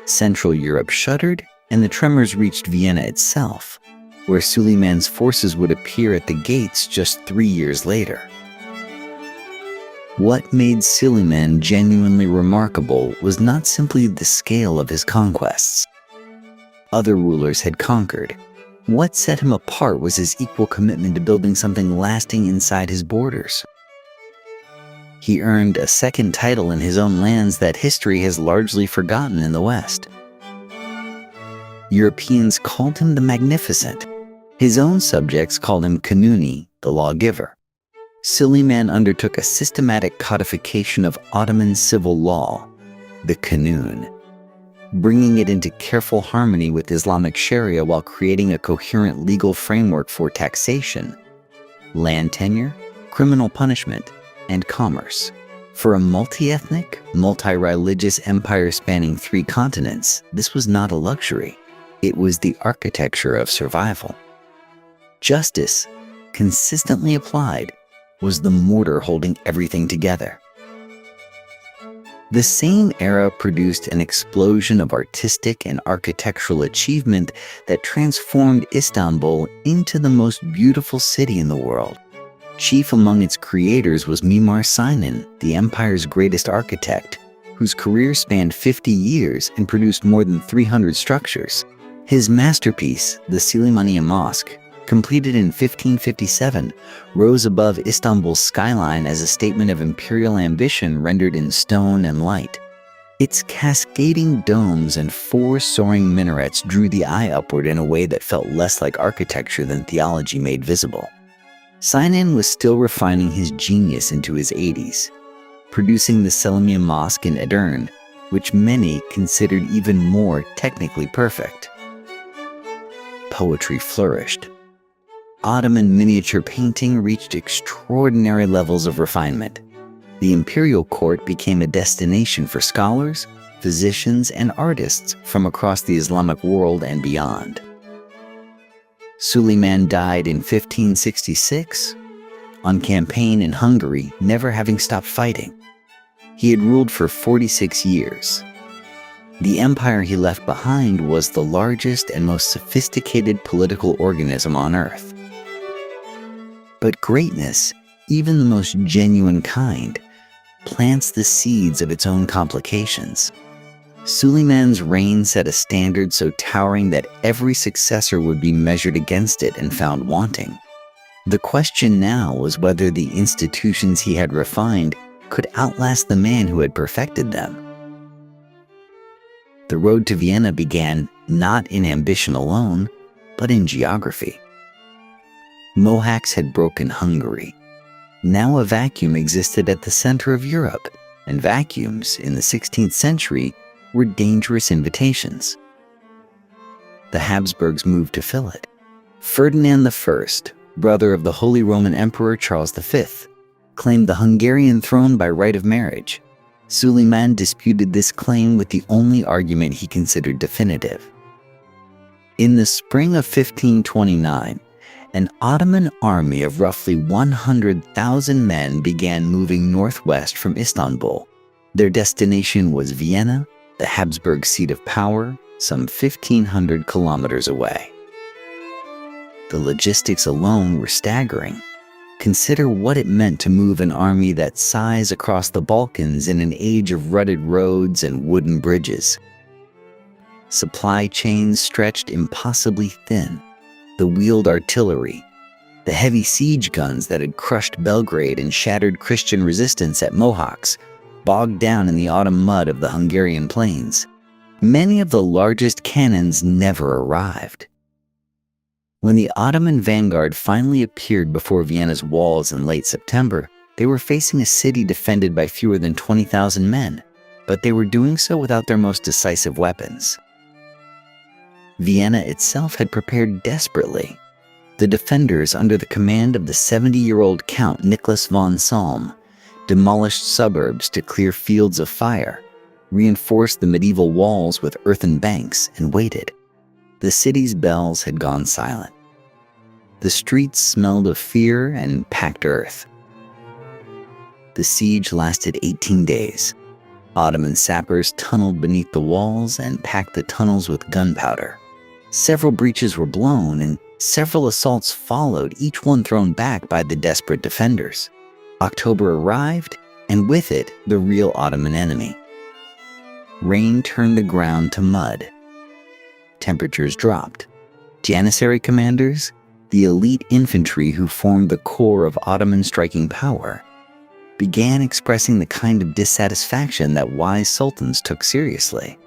Central Europe shuddered, and the tremors reached Vienna itself, where Süleyman's forces would appear at the gates just 3 years later. What made Süleyman genuinely remarkable was not simply the scale of his conquests. Other rulers had conquered. What set him apart was his equal commitment to building something lasting inside his borders. He earned a second title in his own lands that history has largely forgotten in the West. Europeans called him the Magnificent. His own subjects called him Kanuni, the lawgiver. Süleyman undertook a systematic codification of Ottoman civil law, the Kanun, bringing it into careful harmony with Islamic Sharia while creating a coherent legal framework for taxation, land tenure, criminal punishment, and commerce. For a multi-ethnic, multi-religious empire spanning 3 continents, this was not a luxury. It was the architecture of survival. Justice, consistently applied, was the mortar holding everything together. The same era produced an explosion of artistic and architectural achievement that transformed Istanbul into the most beautiful city in the world. Chief among its creators was Mimar Sinan, the empire's greatest architect, whose career spanned 50 years and produced more than 300 structures. His masterpiece, the Süleymaniye Mosque, completed in 1557, rose above Istanbul's skyline as a statement of imperial ambition rendered in stone and light. Its cascading domes and 4 soaring minarets drew the eye upward in a way that felt less like architecture than theology made visible. Sinan was still refining his genius into his 80s, producing the Selimiye Mosque in Edirne, which many considered even more technically perfect. Poetry flourished. Ottoman miniature painting reached extraordinary levels of refinement. The imperial court became a destination for scholars, physicians, and artists from across the Islamic world and beyond. Süleyman died in 1566, on campaign in Hungary, never having stopped fighting. He had ruled for 46 years. The empire he left behind was the largest and most sophisticated political organism on earth. But greatness, even the most genuine kind, plants the seeds of its own complications. Süleyman's reign set a standard so towering that every successor would be measured against it and found wanting. The question now was whether the institutions he had refined could outlast the man who had perfected them. The road to Vienna began not in ambition alone, but in geography. Mohacs had broken Hungary. Now a vacuum existed at the center of Europe, and vacuums, in the 16th century, were dangerous invitations. The Habsburgs moved to fill it. Ferdinand I, brother of the Holy Roman Emperor Charles V, claimed the Hungarian throne by right of marriage. Süleyman disputed this claim with the only argument he considered definitive. In the spring of 1529, an Ottoman army of roughly 100,000 men began moving northwest from Istanbul. Their destination was Vienna, the Habsburg seat of power, some 1,500 kilometers away. The logistics alone were staggering. Consider what it meant to move an army that size across the Balkans in an age of rutted roads and wooden bridges. Supply chains stretched impossibly thin. The wheeled artillery, the heavy siege guns that had crushed Belgrade and shattered Christian resistance at Mohacs, bogged down in the autumn mud of the Hungarian plains. Many of the largest cannons never arrived. When the Ottoman vanguard finally appeared before Vienna's walls in late September, they were facing a city defended by fewer than 20,000 men, but they were doing so without their most decisive weapons. Vienna itself had prepared desperately. The defenders, under the command of the 70-year-old Count Nicholas von Salm, demolished suburbs to clear fields of fire, reinforced the medieval walls with earthen banks, and waited. The city's bells had gone silent. The streets smelled of fear and packed earth. The siege lasted 18 days. Ottoman sappers tunneled beneath the walls and packed the tunnels with gunpowder. Several breaches were blown, and several assaults followed, each one thrown back by the desperate defenders. October arrived, and with it, the real Ottoman enemy. Rain turned the ground to mud. Temperatures dropped. Janissary commanders, the elite infantry who formed the core of Ottoman striking power, began expressing the kind of dissatisfaction that wise sultans took seriously.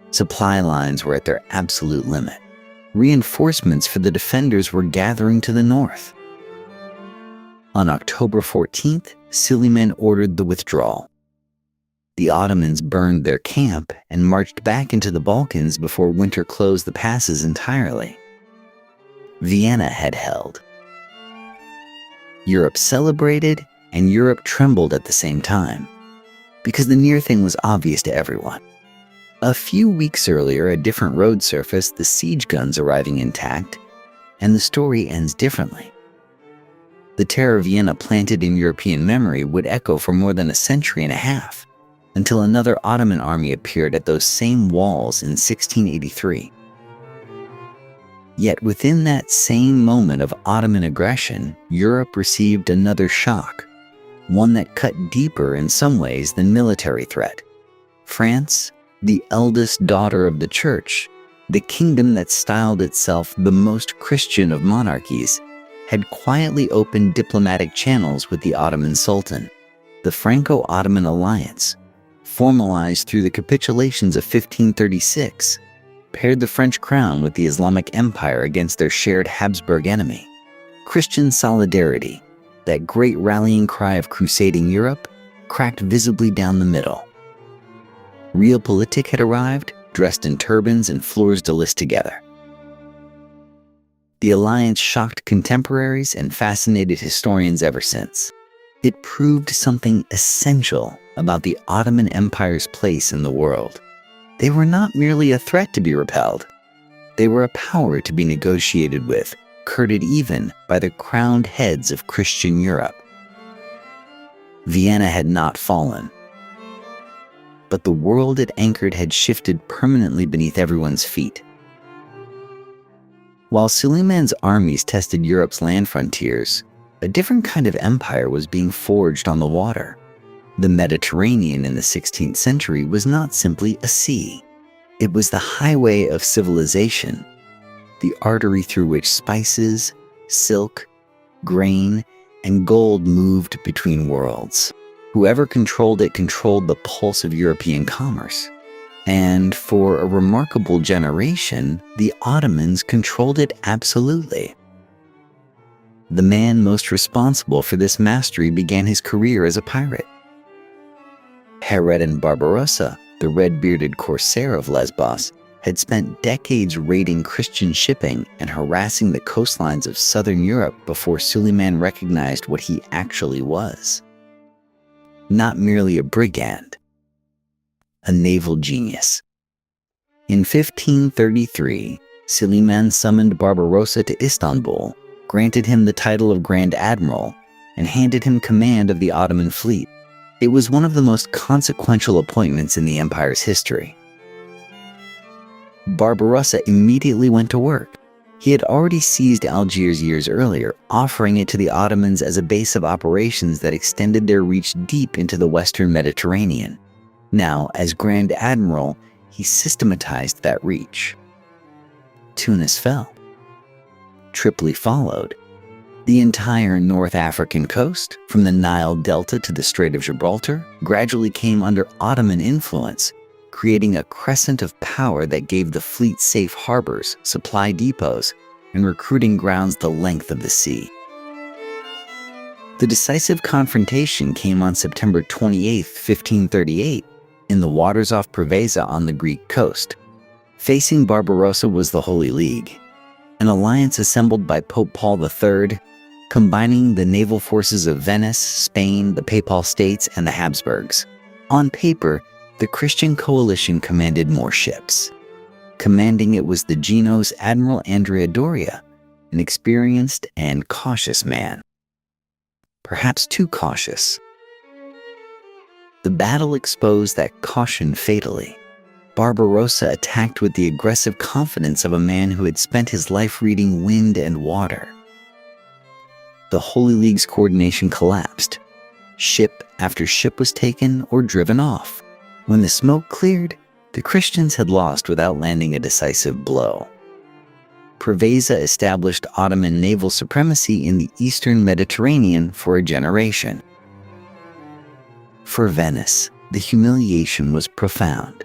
Supply lines were at their absolute limit. Reinforcements for the defenders were gathering to the north. On October 14th, Süleyman ordered the withdrawal. The Ottomans burned their camp and marched back into the Balkans before winter closed the passes entirely. Vienna had held. Europe celebrated, and Europe trembled at the same time, because the near thing was obvious to everyone. A few weeks earlier, a different road surfaced, the siege guns arriving intact, and the story ends differently. The terror Vienna planted in European memory would echo for more than a century and a half, until another Ottoman army appeared at those same walls in 1683. Yet within that same moment of Ottoman aggression, Europe received another shock, one that cut deeper in some ways than military threat. France, the eldest daughter of the Church, the kingdom that styled itself the most Christian of monarchies, had quietly opened diplomatic channels with the Ottoman Sultan. The Franco-Ottoman alliance, formalized through the capitulations of 1536, paired the French crown with the Islamic Empire against their shared Habsburg enemy. Christian solidarity, that great rallying cry of crusading Europe, cracked visibly down the middle. Realpolitik had arrived, dressed in turbans and fleurs de lis together. The alliance shocked contemporaries and fascinated historians ever since. It proved something essential about the Ottoman Empire's place in the world. They were not merely a threat to be repelled. They were a power to be negotiated with, courted even by the crowned heads of Christian Europe. Vienna had not fallen, but the world it anchored had shifted permanently beneath everyone's feet. While Süleyman's armies tested Europe's land frontiers, a different kind of empire was being forged on the water. The Mediterranean in the 16th century was not simply a sea. It was the highway of civilization, the artery through which spices, silk, grain, and gold moved between worlds. Whoever controlled it controlled the pulse of European commerce. And for a remarkable generation, the Ottomans controlled it absolutely. The man most responsible for this mastery began his career as a pirate. Harredan Barbarossa, the red-bearded corsair of Lesbos, had spent decades raiding Christian shipping and harassing the coastlines of southern Europe before Süleyman recognized what he actually was. Not merely a brigand, a naval genius. In 1533, Süleyman summoned Barbarossa to Istanbul, granted him the title of Grand Admiral, and handed him command of the Ottoman fleet. It was one of the most consequential appointments in the empire's history. Barbarossa immediately went to work. He had already seized Algiers years earlier, offering it to the Ottomans as a base of operations that extended their reach deep into the Western Mediterranean. Now, as Grand Admiral, he systematized that reach. Tunis fell. Tripoli followed. The entire North African coast, from the Nile Delta to the Strait of Gibraltar, gradually came under Ottoman influence, creating a crescent of power that gave the fleet safe harbors, supply depots, and recruiting grounds the length of the sea. The decisive confrontation came on September 28, 1538, in the waters off Preveza on the Greek coast. Facing Barbarossa was the Holy League, an alliance assembled by Pope Paul III, combining the naval forces of Venice, Spain, the Papal States, and the Habsburgs. On paper, the Christian coalition commanded more ships. Commanding it was the Geno's Admiral Andrea Doria, an experienced and cautious man. Perhaps too cautious. The battle exposed that caution fatally. Barbarossa attacked with the aggressive confidence of a man who had spent his life reading wind and water. The Holy League's coordination collapsed. Ship after ship was taken or driven off. When the smoke cleared, the Christians had lost without landing a decisive blow. Preveza established Ottoman naval supremacy in the eastern Mediterranean for a generation. For Venice, the humiliation was profound.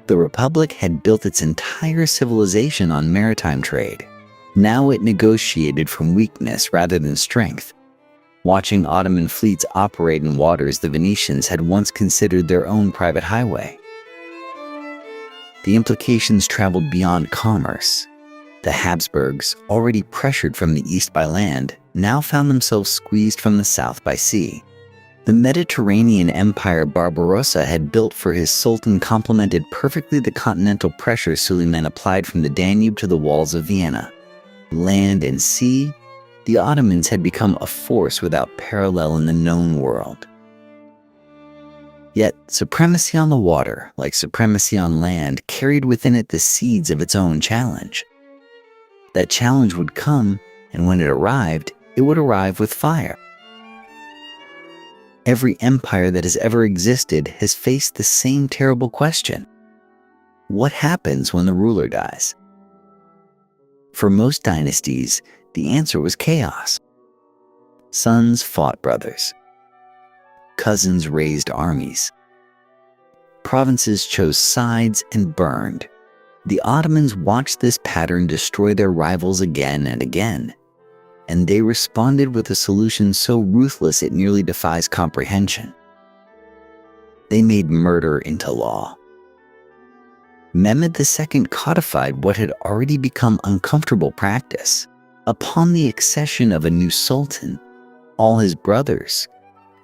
The Republic had built its entire civilization on maritime trade. Now it negotiated from weakness rather than strength. Watching Ottoman fleets operate in waters the Venetians had once considered their own private highway. The implications traveled beyond commerce. The Habsburgs, already pressured from the east by land, now found themselves squeezed from the south by sea. The Mediterranean empire Barbarossa had built for his sultan complemented perfectly the continental pressure Süleyman applied from the Danube to the walls of Vienna. Land and sea, the Ottomans had become a force without parallel in the known world. Yet, supremacy on the water, like supremacy on land, carried within it the seeds of its own challenge. That challenge would come, and when it arrived, it would arrive with fire. Every empire that has ever existed has faced the same terrible question. What happens when the ruler dies? For most dynasties, the answer was chaos. Sons fought brothers. Cousins raised armies. Provinces chose sides and burned. The Ottomans watched this pattern destroy their rivals again and again, and they responded with a solution so ruthless it nearly defies comprehension. They made murder into law. Mehmed II codified what had already become uncomfortable practice. Upon the accession of a new sultan, all his brothers,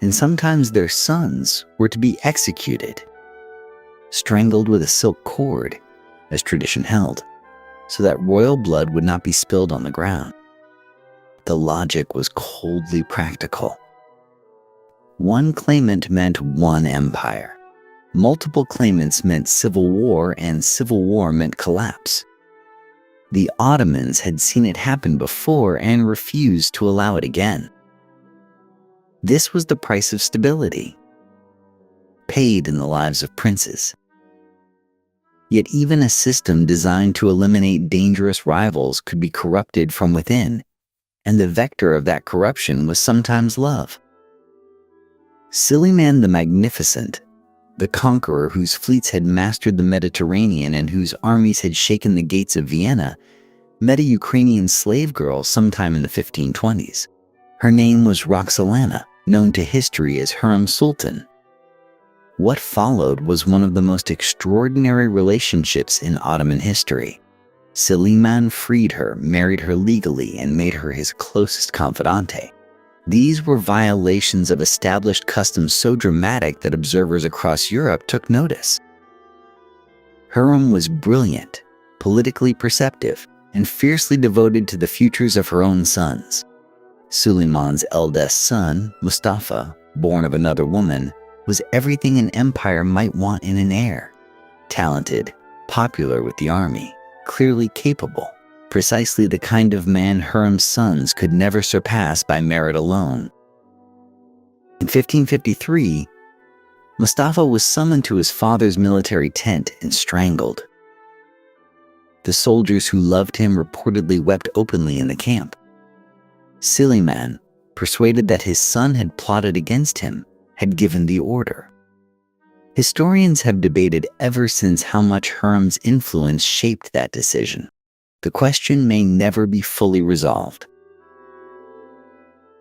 and sometimes their sons, were to be executed, strangled with a silk cord, as tradition held, so that royal blood would not be spilled on the ground. The logic was coldly practical. One claimant meant one empire. Multiple claimants meant civil war, and civil war meant collapse. The Ottomans had seen it happen before and refused to allow it again. This was the price of stability, paid in the lives of princes. Yet even a system designed to eliminate dangerous rivals could be corrupted from within, and the vector of that corruption was sometimes love. Süleyman the Magnificent, the conqueror whose fleets had mastered the Mediterranean and whose armies had shaken the gates of Vienna, met a Ukrainian slave girl sometime in the 1520s. Her name was Roxolana, known to history as Hurrem Sultan. What followed was one of the most extraordinary relationships in Ottoman history. Süleyman freed her, married her legally, and made her his closest confidante. These were violations of established customs so dramatic that observers across Europe took notice. Hurrem was brilliant, politically perceptive, and fiercely devoted to the futures of her own sons. Süleyman's eldest son, Mustafa, born of another woman, was everything an empire might want in an heir. Talented, popular with the army, clearly capable. precisely the kind of man Hürrem's sons could never surpass by merit alone. In 1553, Mustafa was summoned to his father's military tent and strangled. The soldiers who loved him reportedly wept openly in the camp. Süleyman, persuaded that his son had plotted against him, had given the order. Historians have debated ever since how much Hürrem's influence shaped that decision. The question may never be fully resolved.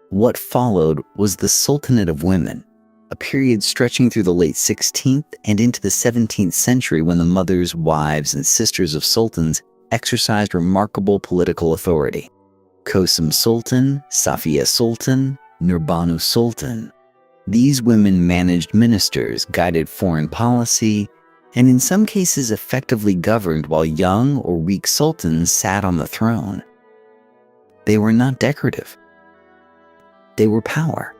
What followed was the Sultanate of Women, a period stretching through the late 16th and into the 17th century when the mothers, wives, and sisters of sultans exercised remarkable political authority. Kosum Sultan, Safiye Sultan, Nurbanu Sultan. These women managed ministers, guided foreign policy, and in some cases effectively governed while young or weak sultans sat on the throne. They were not decorative. They were power.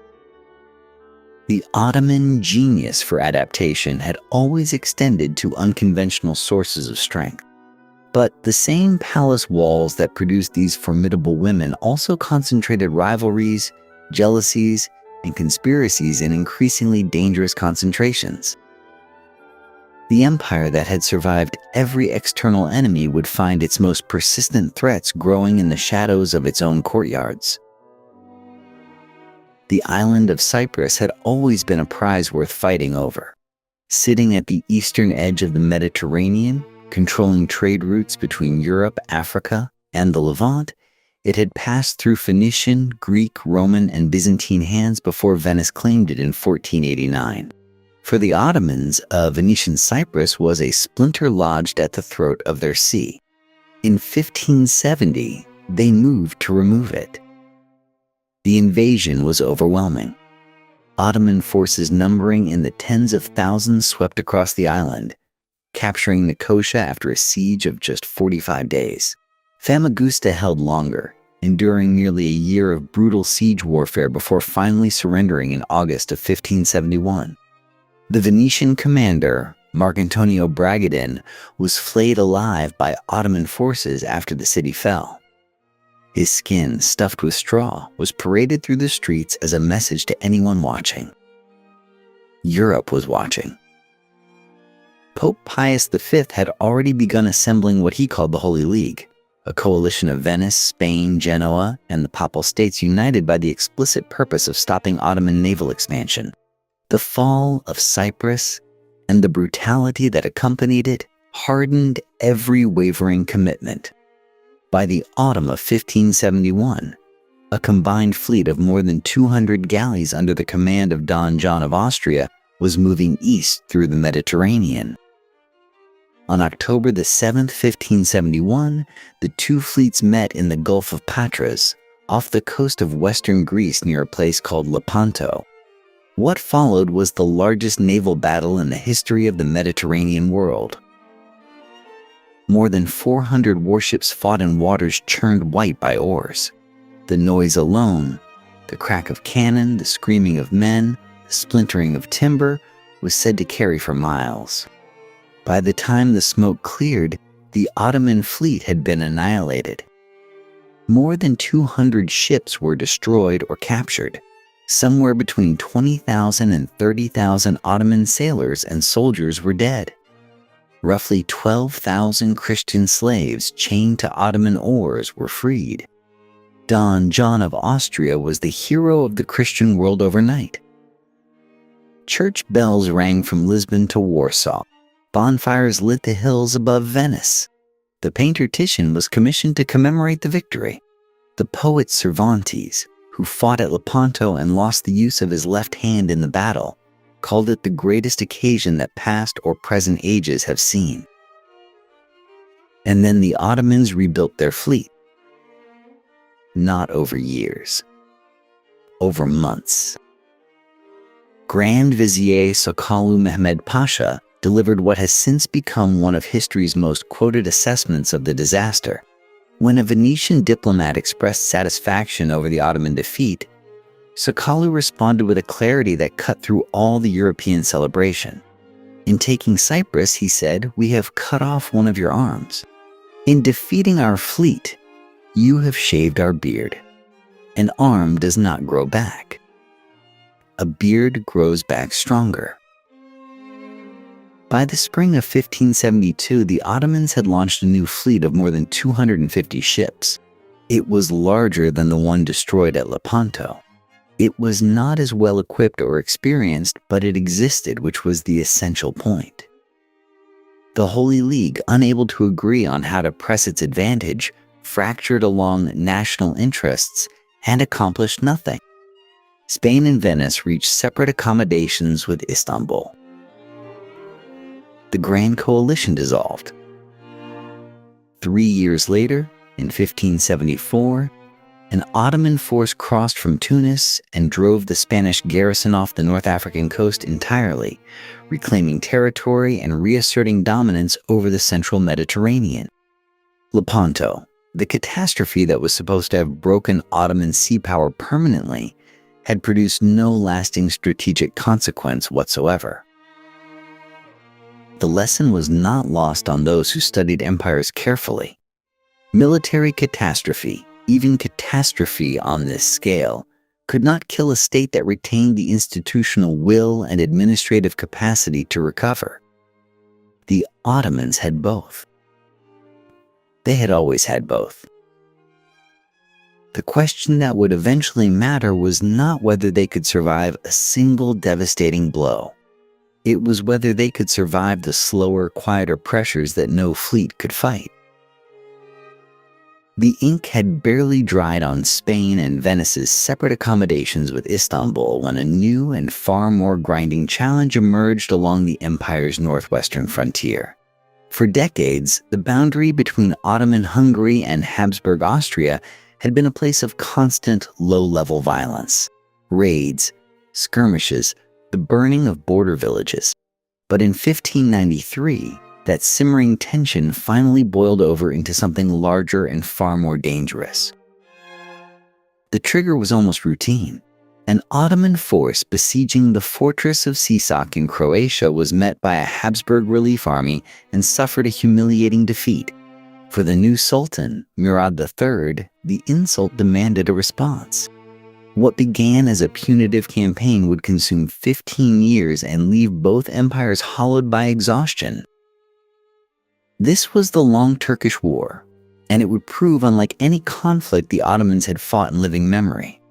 The Ottoman genius for adaptation had always extended to unconventional sources of strength. But the same palace walls that produced these formidable women also concentrated rivalries, jealousies, and conspiracies in increasingly dangerous concentrations. The empire that had survived every external enemy would find its most persistent threats growing in the shadows of its own courtyards. The island of Cyprus had always been a prize worth fighting over. Sitting at the eastern edge of the Mediterranean, controlling trade routes between Europe, Africa, and the Levant, it had passed through Phoenician, Greek, Roman, and Byzantine hands before Venice claimed it in 1489. For the Ottomans, Venetian Cyprus was a splinter lodged at the throat of their sea. In 1570, they moved to remove it. The invasion was overwhelming. Ottoman forces numbering in the tens of thousands swept across the island, capturing Nicosia after a siege of just 45 days. Famagusta held longer, enduring nearly a year of brutal siege warfare before finally surrendering in August of 1571. The Venetian commander, Marcantonio Bragadin, was flayed alive by Ottoman forces after the city fell. His skin, stuffed with straw, was paraded through the streets as a message to anyone watching. Europe was watching. Pope Pius V had already begun assembling what he called the Holy League, a coalition of Venice, Spain, Genoa, and the Papal States united by the explicit purpose of stopping Ottoman naval expansion. The fall of Cyprus and the brutality that accompanied it hardened every wavering commitment. By the autumn of 1571, a combined fleet of more than 200 galleys under the command of Don John of Austria was moving east through the Mediterranean. On October the 7th, 1571, the two fleets met in the Gulf of Patras, off the coast of western Greece near a place called Lepanto. What followed was the largest naval battle in the history of the Mediterranean world. More than 400 warships fought in waters churned white by oars. The noise alone, the crack of cannon, the screaming of men, the splintering of timber, was said to carry for miles. By the time the smoke cleared, the Ottoman fleet had been annihilated. More than 200 ships were destroyed or captured. Somewhere between 20,000 and 30,000 Ottoman sailors and soldiers were dead. Roughly 12,000 Christian slaves chained to Ottoman oars were freed. Don John of Austria was the hero of the Christian world overnight. Church bells rang from Lisbon to Warsaw. Bonfires lit the hills above Venice. The painter Titian was commissioned to commemorate the victory. The poet Cervantes, who fought at Lepanto and lost the use of his left hand in the battle, called it the greatest occasion that past or present ages have seen. And then the Ottomans rebuilt their fleet. Not over years. Over months. Grand Vizier Sokollu Mehmed Pasha delivered what has since become one of history's most quoted assessments of the disaster. When a Venetian diplomat expressed satisfaction over the Ottoman defeat, Sokollu responded with a clarity that cut through all the European celebration. In taking Cyprus, he said, "We have cut off one of your arms." In defeating our fleet, you have shaved our beard. An arm does not grow back. A beard grows back stronger. By the spring of 1572, the Ottomans had launched a new fleet of more than 250 ships. It was larger than the one destroyed at Lepanto. It was not as well equipped or experienced, but it existed, which was the essential point. The Holy League, unable to agree on how to press its advantage, fractured along national interests and accomplished nothing. Spain and Venice reached separate accommodations with Istanbul. The Grand Coalition dissolved. 3 years later, in 1574, an Ottoman force crossed from Tunis and drove the Spanish garrison off the North African coast entirely, reclaiming territory and reasserting dominance over the central Mediterranean. Lepanto, the catastrophe that was supposed to have broken Ottoman sea power permanently, had produced no lasting strategic consequence whatsoever. The lesson was not lost on those who studied empires carefully. Military catastrophe, even catastrophe on this scale, could not kill a state that retained the institutional will and administrative capacity to recover. The Ottomans had both. They had always had both. The question that would eventually matter was not whether they could survive a single devastating blow. It was whether they could survive the slower, quieter pressures that no fleet could fight. The ink had barely dried on Spain and Venice's separate accommodations with Istanbul when a new and far more grinding challenge emerged along the empire's northwestern frontier. For decades, the boundary between Ottoman Hungary and Habsburg Austria had been a place of constant low-level violence, raids, skirmishes, the burning of border villages. But in 1593, that simmering tension finally boiled over into something larger and far more dangerous. The trigger was almost routine. An Ottoman force besieging the fortress of Sisak in Croatia was met by a Habsburg relief army and suffered a humiliating defeat. For the new Sultan, Murad III, the insult demanded a response. What began as a punitive campaign would consume 15 years and leave both empires hollowed by exhaustion. This was the Long Turkish War, and it would prove unlike any conflict the Ottomans had fought in living memory.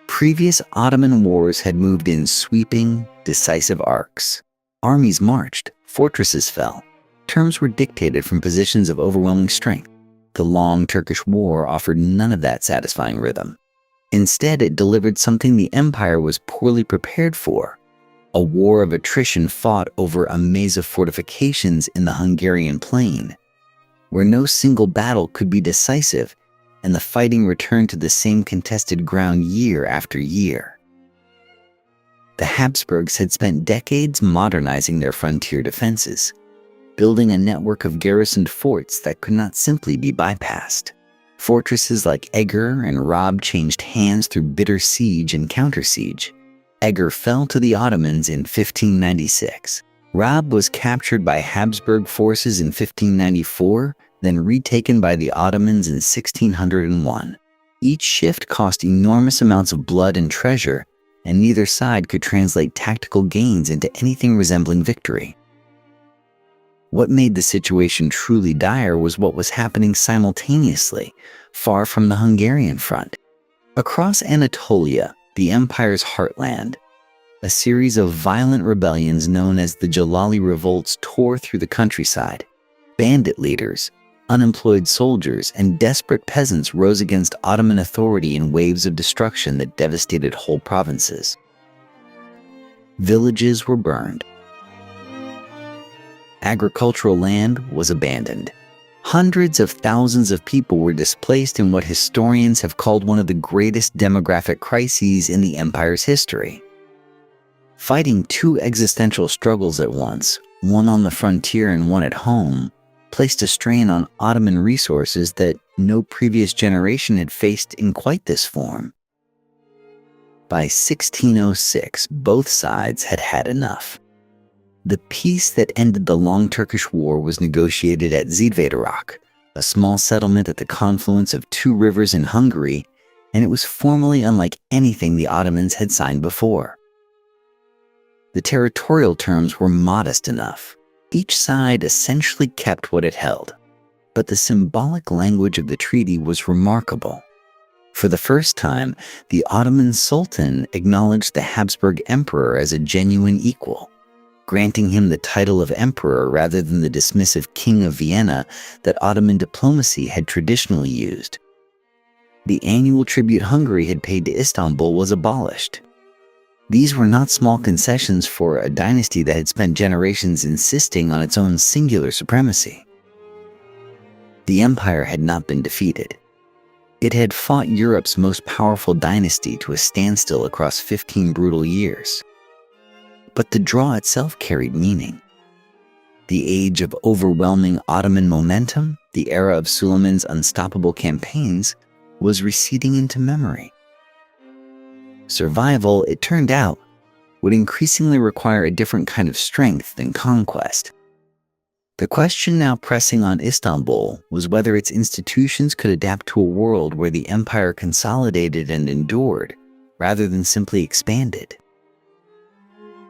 Previous Ottoman wars had moved in sweeping, decisive arcs. Armies marched, fortresses fell. Terms were dictated from positions of overwhelming strength. The Long Turkish War offered none of that satisfying rhythm. Instead, it delivered something the empire was poorly prepared for: a war of attrition fought over a maze of fortifications in the Hungarian plain, where no single battle could be decisive, and the fighting returned to the same contested ground year after year. The Habsburgs had spent decades modernizing their frontier defenses, building a network of garrisoned forts that could not simply be bypassed. Fortresses like Eger and Raab changed hands through bitter siege and counter-siege. Eger fell to the Ottomans in 1596. Raab was captured by Habsburg forces in 1594, then retaken by the Ottomans in 1601. Each shift cost enormous amounts of blood and treasure, and neither side could translate tactical gains into anything resembling victory. What made the situation truly dire was what was happening simultaneously, far from the Hungarian front. Across Anatolia, the empire's heartland, a series of violent rebellions known as the Jalali revolts tore through the countryside. Bandit leaders, unemployed soldiers, and desperate peasants rose against Ottoman authority in waves of destruction that devastated whole provinces. Villages were burned. Agricultural land was abandoned. Hundreds of thousands of people were displaced in what historians have called one of the greatest demographic crises in the empire's history. Fighting two existential struggles at once, one on the frontier and one at home, placed a strain on Ottoman resources that no previous generation had faced in quite this form. By 1606, both sides had had enough. The peace that ended the long Turkish War was negotiated at Zidvatarok, a small settlement at the confluence of two rivers in Hungary, and it was formally unlike anything the Ottomans had signed before. The territorial terms were modest enough. Each side essentially kept what it held. But the symbolic language of the treaty was remarkable. For the first time, the Ottoman Sultan acknowledged the Habsburg Emperor as a genuine equal, granting him the title of emperor rather than the dismissive King of Vienna that Ottoman diplomacy had traditionally used. The annual tribute Hungary had paid to Istanbul was abolished. These were not small concessions for a dynasty that had spent generations insisting on its own singular supremacy. The empire had not been defeated. It had fought Europe's most powerful dynasty to a standstill across 15 brutal years. But the draw itself carried meaning. The age of overwhelming Ottoman momentum, the era of Süleyman's unstoppable campaigns, was receding into memory. Survival, it turned out, would increasingly require a different kind of strength than conquest. The question now pressing on Istanbul was whether its institutions could adapt to a world where the empire consolidated and endured, rather than simply expanded.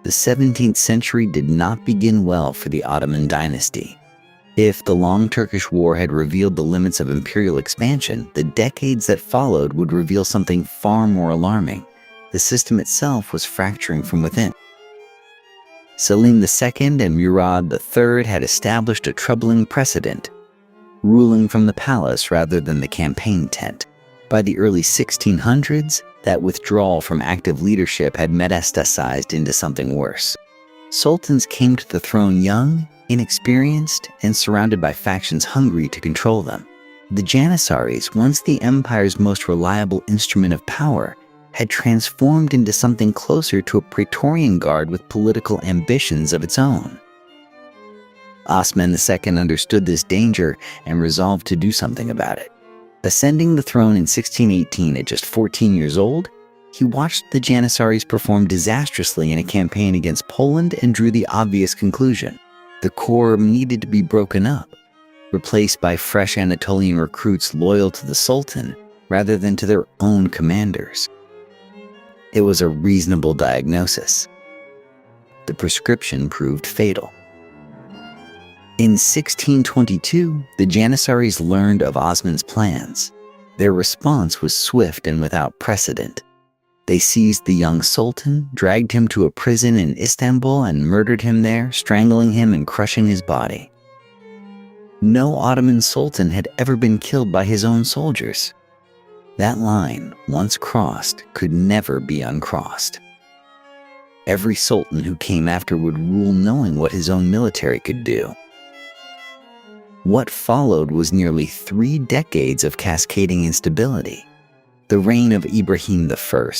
The 17th century did not begin well for the Ottoman dynasty. If the long Turkish War had revealed the limits of imperial expansion, the decades that followed would reveal something far more alarming. The system itself was fracturing from within. Selim II and Murad III had established a troubling precedent, ruling from the palace rather than the campaign tent. By the early 1600s, that withdrawal from active leadership had metastasized into something worse. Sultans came to the throne young, inexperienced, and surrounded by factions hungry to control them. The Janissaries, once the empire's most reliable instrument of power, had transformed into something closer to a Praetorian Guard with political ambitions of its own. Osman II understood this danger and resolved to do something about it. Ascending the throne in 1618 at just 14 years old, he watched the Janissaries perform disastrously in a campaign against Poland and drew the obvious conclusion. The core needed to be broken up, replaced by fresh Anatolian recruits loyal to the Sultan rather than to their own commanders. It was a reasonable diagnosis. The prescription proved fatal. In 1622, the Janissaries learned of Osman's plans. Their response was swift and without precedent. They seized the young sultan, dragged him to a prison in Istanbul, and murdered him there, strangling him and crushing his body. No Ottoman sultan had ever been killed by his own soldiers. That line, once crossed, could never be uncrossed. Every sultan who came after would rule knowing what his own military could do. What followed was nearly 3 decades of cascading instability. The reign of Ibrahim I,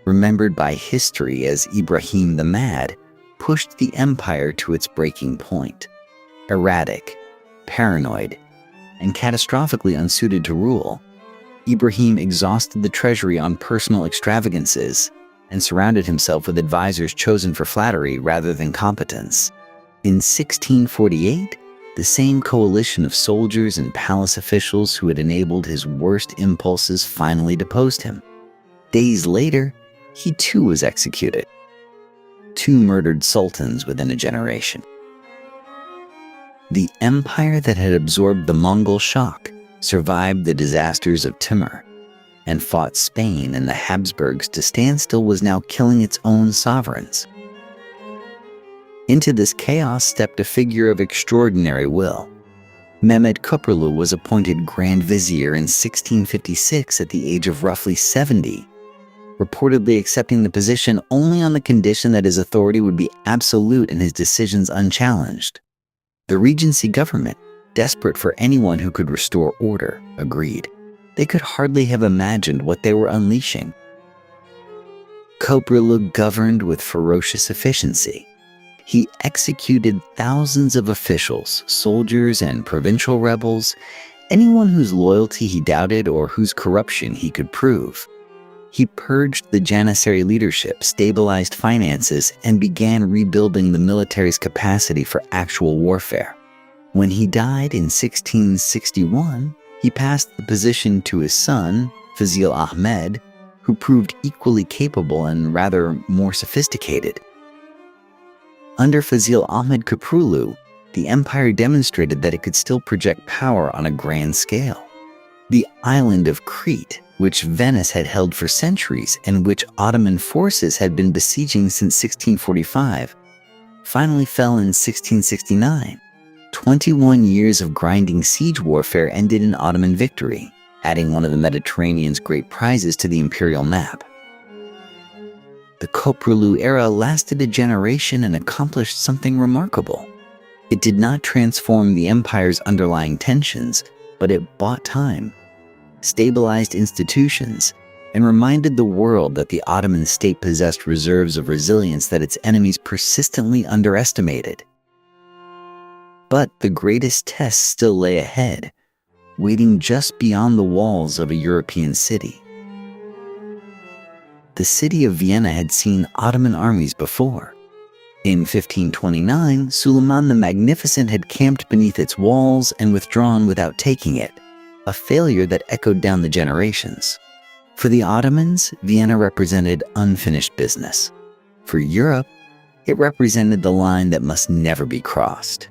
remembered by history as Ibrahim the Mad, pushed the empire to its breaking point. Erratic, paranoid, and catastrophically unsuited to rule, Ibrahim exhausted the treasury on personal extravagances and surrounded himself with advisors chosen for flattery rather than competence. In 1648, the same coalition of soldiers and palace officials who had enabled his worst impulses finally deposed him. Days later, he too was executed. 2 murdered sultans within a generation. The empire that had absorbed the Mongol shock survived the disasters of Timur, and fought Spain and the Habsburgs to standstill was now killing its own sovereigns. Into this chaos stepped a figure of extraordinary will. Mehmed Köprülü was appointed Grand Vizier in 1656 at the age of roughly 70, reportedly accepting the position only on the condition that his authority would be absolute and his decisions unchallenged. The Regency government, desperate for anyone who could restore order, agreed. They could hardly have imagined what they were unleashing. Köprülü governed with ferocious efficiency. He executed thousands of officials, soldiers, and provincial rebels, anyone whose loyalty he doubted or whose corruption he could prove. He purged the Janissary leadership, stabilized finances, and began rebuilding the military's capacity for actual warfare. When he died in 1661, he passed the position to his son, Fazil Ahmed, who proved equally capable and rather more sophisticated. Under Fazil Ahmed Köprülü, the empire demonstrated that it could still project power on a grand scale. The island of Crete, which Venice had held for centuries and which Ottoman forces had been besieging since 1645, finally fell in 1669. 21 years of grinding siege warfare ended in Ottoman victory, adding one of the Mediterranean's great prizes to the imperial map. The Köprülü era lasted a generation and accomplished something remarkable. It did not transform the empire's underlying tensions, but it bought time, stabilized institutions, and reminded the world that the Ottoman state possessed reserves of resilience that its enemies persistently underestimated. But the greatest test still lay ahead, waiting just beyond the walls of a European city. The city of Vienna had seen Ottoman armies before. In 1529, Süleyman the Magnificent had camped beneath its walls and withdrawn without taking it, a failure that echoed down the generations. For the Ottomans, Vienna represented unfinished business. For Europe, it represented the line that must never be crossed.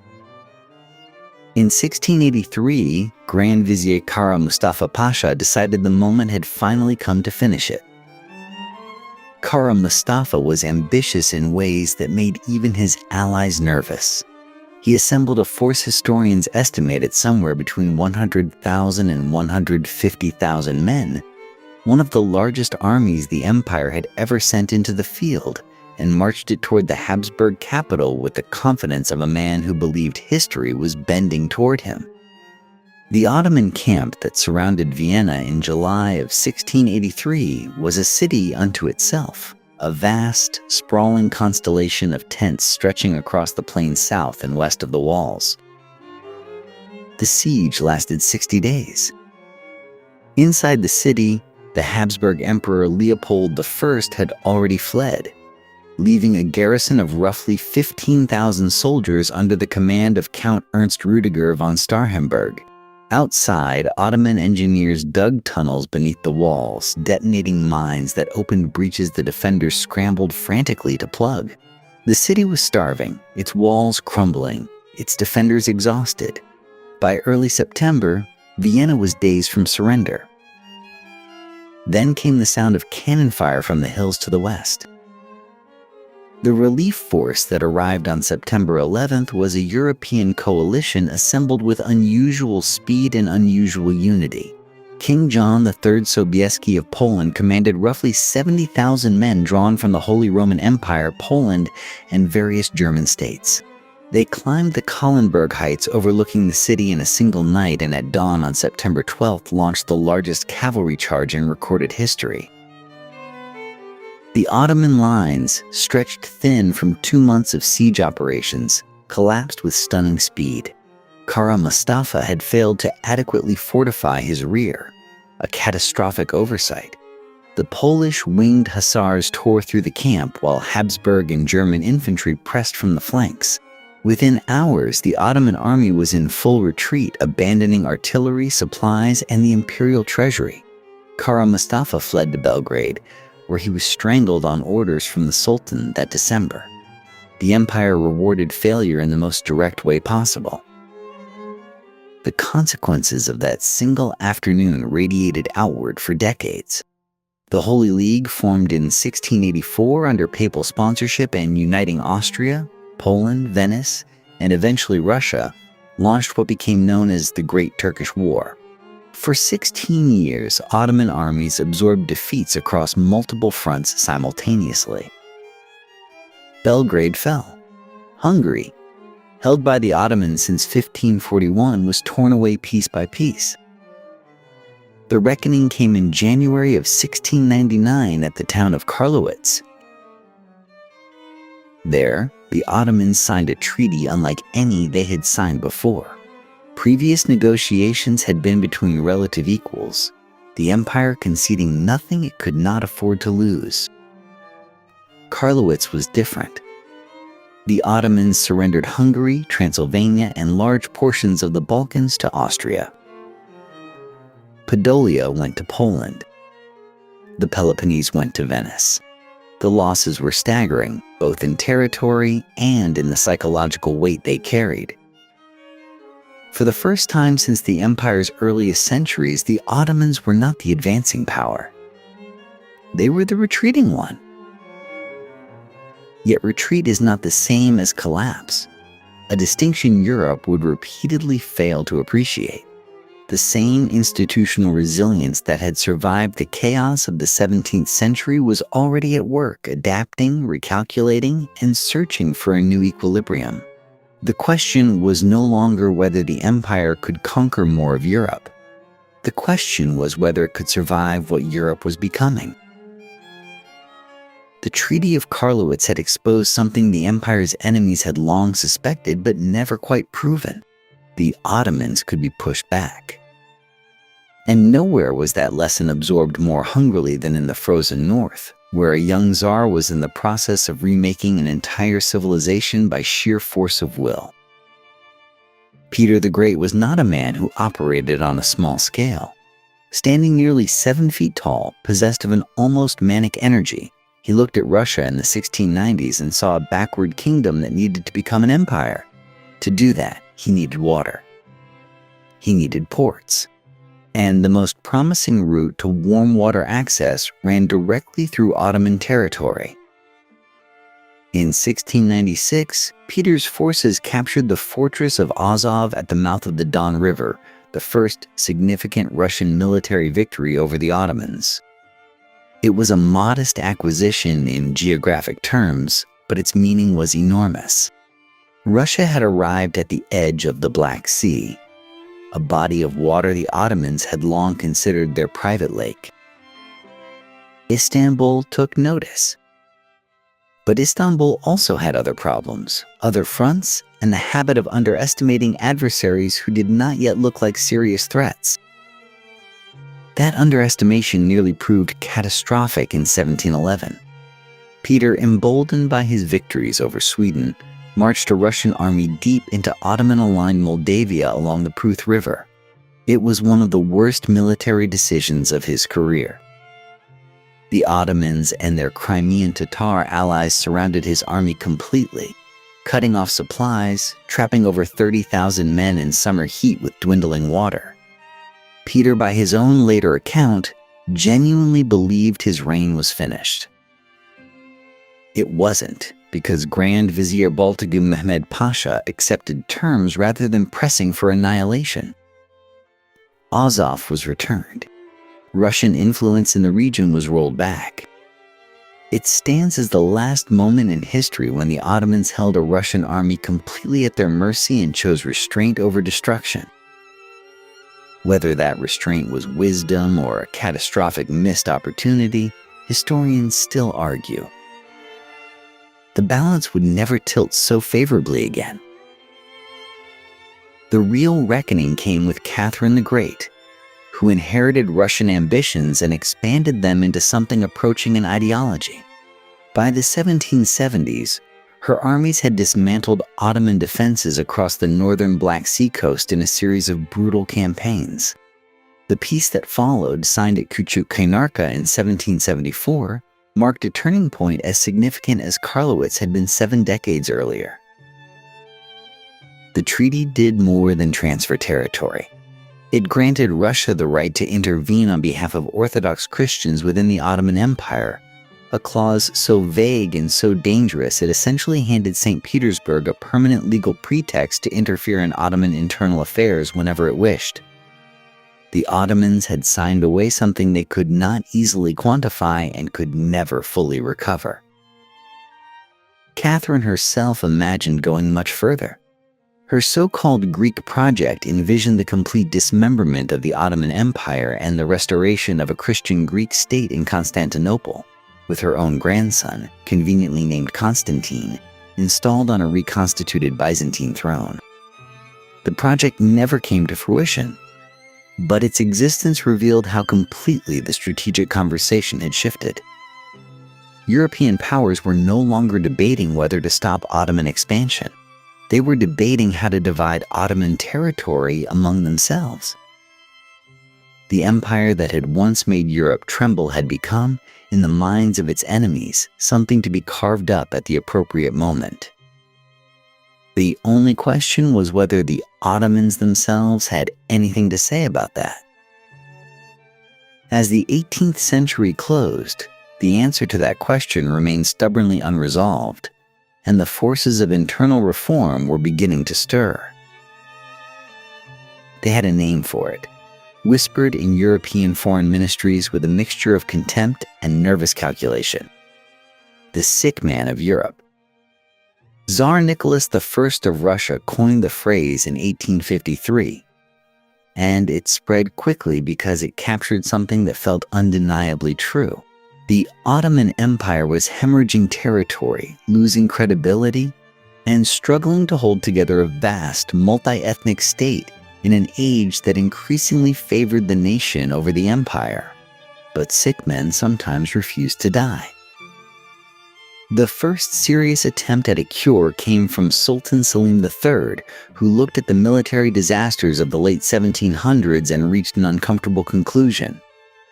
In 1683, Grand Vizier Kara Mustafa Pasha decided the moment had finally come to finish it. Kara Mustafa was ambitious in ways that made even his allies nervous. He assembled a force historians estimate at somewhere between 100,000 and 150,000 men, one of the largest armies the empire had ever sent into the field, and marched it toward the Habsburg capital with the confidence of a man who believed history was bending toward him. The Ottoman camp that surrounded Vienna in July of 1683 was a city unto itself, a vast, sprawling constellation of tents stretching across the plain south and west of the walls. The siege lasted 60 days. Inside the city, the Habsburg Emperor Leopold I had already fled, leaving a garrison of roughly 15,000 soldiers under the command of Count Ernst Rüdiger von Starhemberg. Outside, Ottoman engineers dug tunnels beneath the walls, detonating mines that opened breaches the defenders scrambled frantically to plug. The city was starving, its walls crumbling, its defenders exhausted. By early September, Vienna was days from surrender. Then came the sound of cannon fire from the hills to the west. The relief force that arrived on September 11th was a European coalition assembled with unusual speed and unusual unity. King John III Sobieski of Poland commanded roughly 70,000 men drawn from the Holy Roman Empire, Poland, and various German states. They climbed the Kahlenberg Heights overlooking the city in a single night, and at dawn on September 12th launched the largest cavalry charge in recorded history. The Ottoman lines, stretched thin from 2 months of siege operations, collapsed with stunning speed. Kara Mustafa had failed to adequately fortify his rear, a catastrophic oversight. The Polish winged hussars tore through the camp while Habsburg and German infantry pressed from the flanks. Within hours, the Ottoman army was in full retreat, abandoning artillery, supplies, and the imperial treasury. Kara Mustafa fled to Belgrade, where he was strangled on orders from the Sultan that December. The empire rewarded failure in the most direct way possible. The consequences of that single afternoon radiated outward for decades. The Holy League, formed in 1684 under papal sponsorship and uniting Austria, Poland, Venice, and eventually Russia, launched what became known as the Great Turkish War. For 16 years, Ottoman armies absorbed defeats across multiple fronts simultaneously. Belgrade fell. Hungary, held by the Ottomans since 1541, was torn away piece by piece. The reckoning came in January of 1699 at the town of Karlowitz. There, the Ottomans signed a treaty unlike any they had signed before. Previous negotiations had been between relative equals. the empire conceding nothing it could not afford to lose. Karlowitz was different. The Ottomans surrendered Hungary, Transylvania, and large portions of the Balkans to Austria. Podolia went to Poland. The Peloponnese went to Venice. The losses were staggering, both in territory and in the psychological weight they carried. For the first time since the empire's earliest centuries, the Ottomans were not the advancing power. They were the retreating one. Yet retreat is not the same as collapse, a distinction Europe would repeatedly fail to appreciate. The same institutional resilience that had survived the chaos of the 17th century was already at work, adapting, recalculating, and searching for a new equilibrium. The question was no longer whether the empire could conquer more of Europe. The question was whether it could survive what Europe was becoming. The Treaty of Karlowitz had exposed something the empire's enemies had long suspected but never quite proven. The Ottomans could be pushed back. And nowhere was that lesson absorbed more hungrily than in the frozen north, where a young czar was in the process of remaking an entire civilization by sheer force of will. Peter the Great was not a man who operated on a small scale. Standing nearly 7 feet tall, possessed of an almost manic energy, he looked at Russia in the 1690s and saw a backward kingdom that needed to become an empire. To do that, he needed water. He needed ports. And the most promising route to warm water access ran directly through Ottoman territory. In 1696, Peter's forces captured the fortress of Azov at the mouth of the Don River, the first significant Russian military victory over the Ottomans. It was a modest acquisition in geographic terms, but its meaning was enormous. Russia had arrived at the edge of the Black Sea, a body of water the Ottomans had long considered their private lake. Istanbul took notice. But Istanbul also had other problems, other fronts, and the habit of underestimating adversaries who did not yet look like serious threats. That underestimation nearly proved catastrophic in 1711. Peter, emboldened by his victories over Sweden, marched a Russian army deep into Ottoman-aligned Moldavia along the Pruth River. It was one of the worst military decisions of his career. The Ottomans and their Crimean Tatar allies surrounded his army completely, cutting off supplies, trapping over 30,000 men in summer heat with dwindling water. Peter, by his own later account, genuinely believed his reign was finished. It wasn't, because Grand Vizier Baltigum Mehmed Pasha accepted terms rather than pressing for annihilation. Azov was returned. Russian influence in the region was rolled back. It stands as the last moment in history when the Ottomans held a Russian army completely at their mercy and chose restraint over destruction. Whether that restraint was wisdom or a catastrophic missed opportunity, historians still argue. The balance would never tilt so favorably again. The real reckoning came with Catherine the Great, who inherited Russian ambitions and expanded them into something approaching an ideology. By the 1770s, her armies had dismantled Ottoman defenses across the northern Black Sea coast in a series of brutal campaigns. The peace that followed, signed at Küçük-Kaynarca in 1774, marked a turning point as significant as Karlowitz had been 7 decades earlier. The treaty did more than transfer territory. It granted Russia the right to intervene on behalf of Orthodox Christians within the Ottoman Empire, a clause so vague and so dangerous it essentially handed St. Petersburg a permanent legal pretext to interfere in Ottoman internal affairs whenever it wished. The Ottomans had signed away something they could not easily quantify and could never fully recover. Catherine herself imagined going much further. Her so-called Greek project envisioned the complete dismemberment of the Ottoman Empire and the restoration of a Christian Greek state in Constantinople, with her own grandson, conveniently named Constantine, installed on a reconstituted Byzantine throne. The project never came to fruition. But its existence revealed how completely the strategic conversation had shifted. European powers were no longer debating whether to stop Ottoman expansion. They were debating how to divide Ottoman territory among themselves. The empire that had once made Europe tremble had become, in the minds of its enemies, something to be carved up at the appropriate moment. The only question was whether the Ottomans themselves had anything to say about that. As the 18th century closed, the answer to that question remained stubbornly unresolved, and the forces of internal reform were beginning to stir. They had a name for it, whispered in European foreign ministries with a mixture of contempt and nervous calculation. The sick man of Europe. Tsar Nicholas I of Russia coined the phrase in 1853, and it spread quickly because it captured something that felt undeniably true. The Ottoman Empire was hemorrhaging territory, losing credibility, and struggling to hold together a vast, multi-ethnic state in an age that increasingly favored the nation over the empire. But sick men sometimes refused to die. The first serious attempt at a cure came from Sultan Selim III, who looked at the military disasters of the late 1700s and reached an uncomfortable conclusion.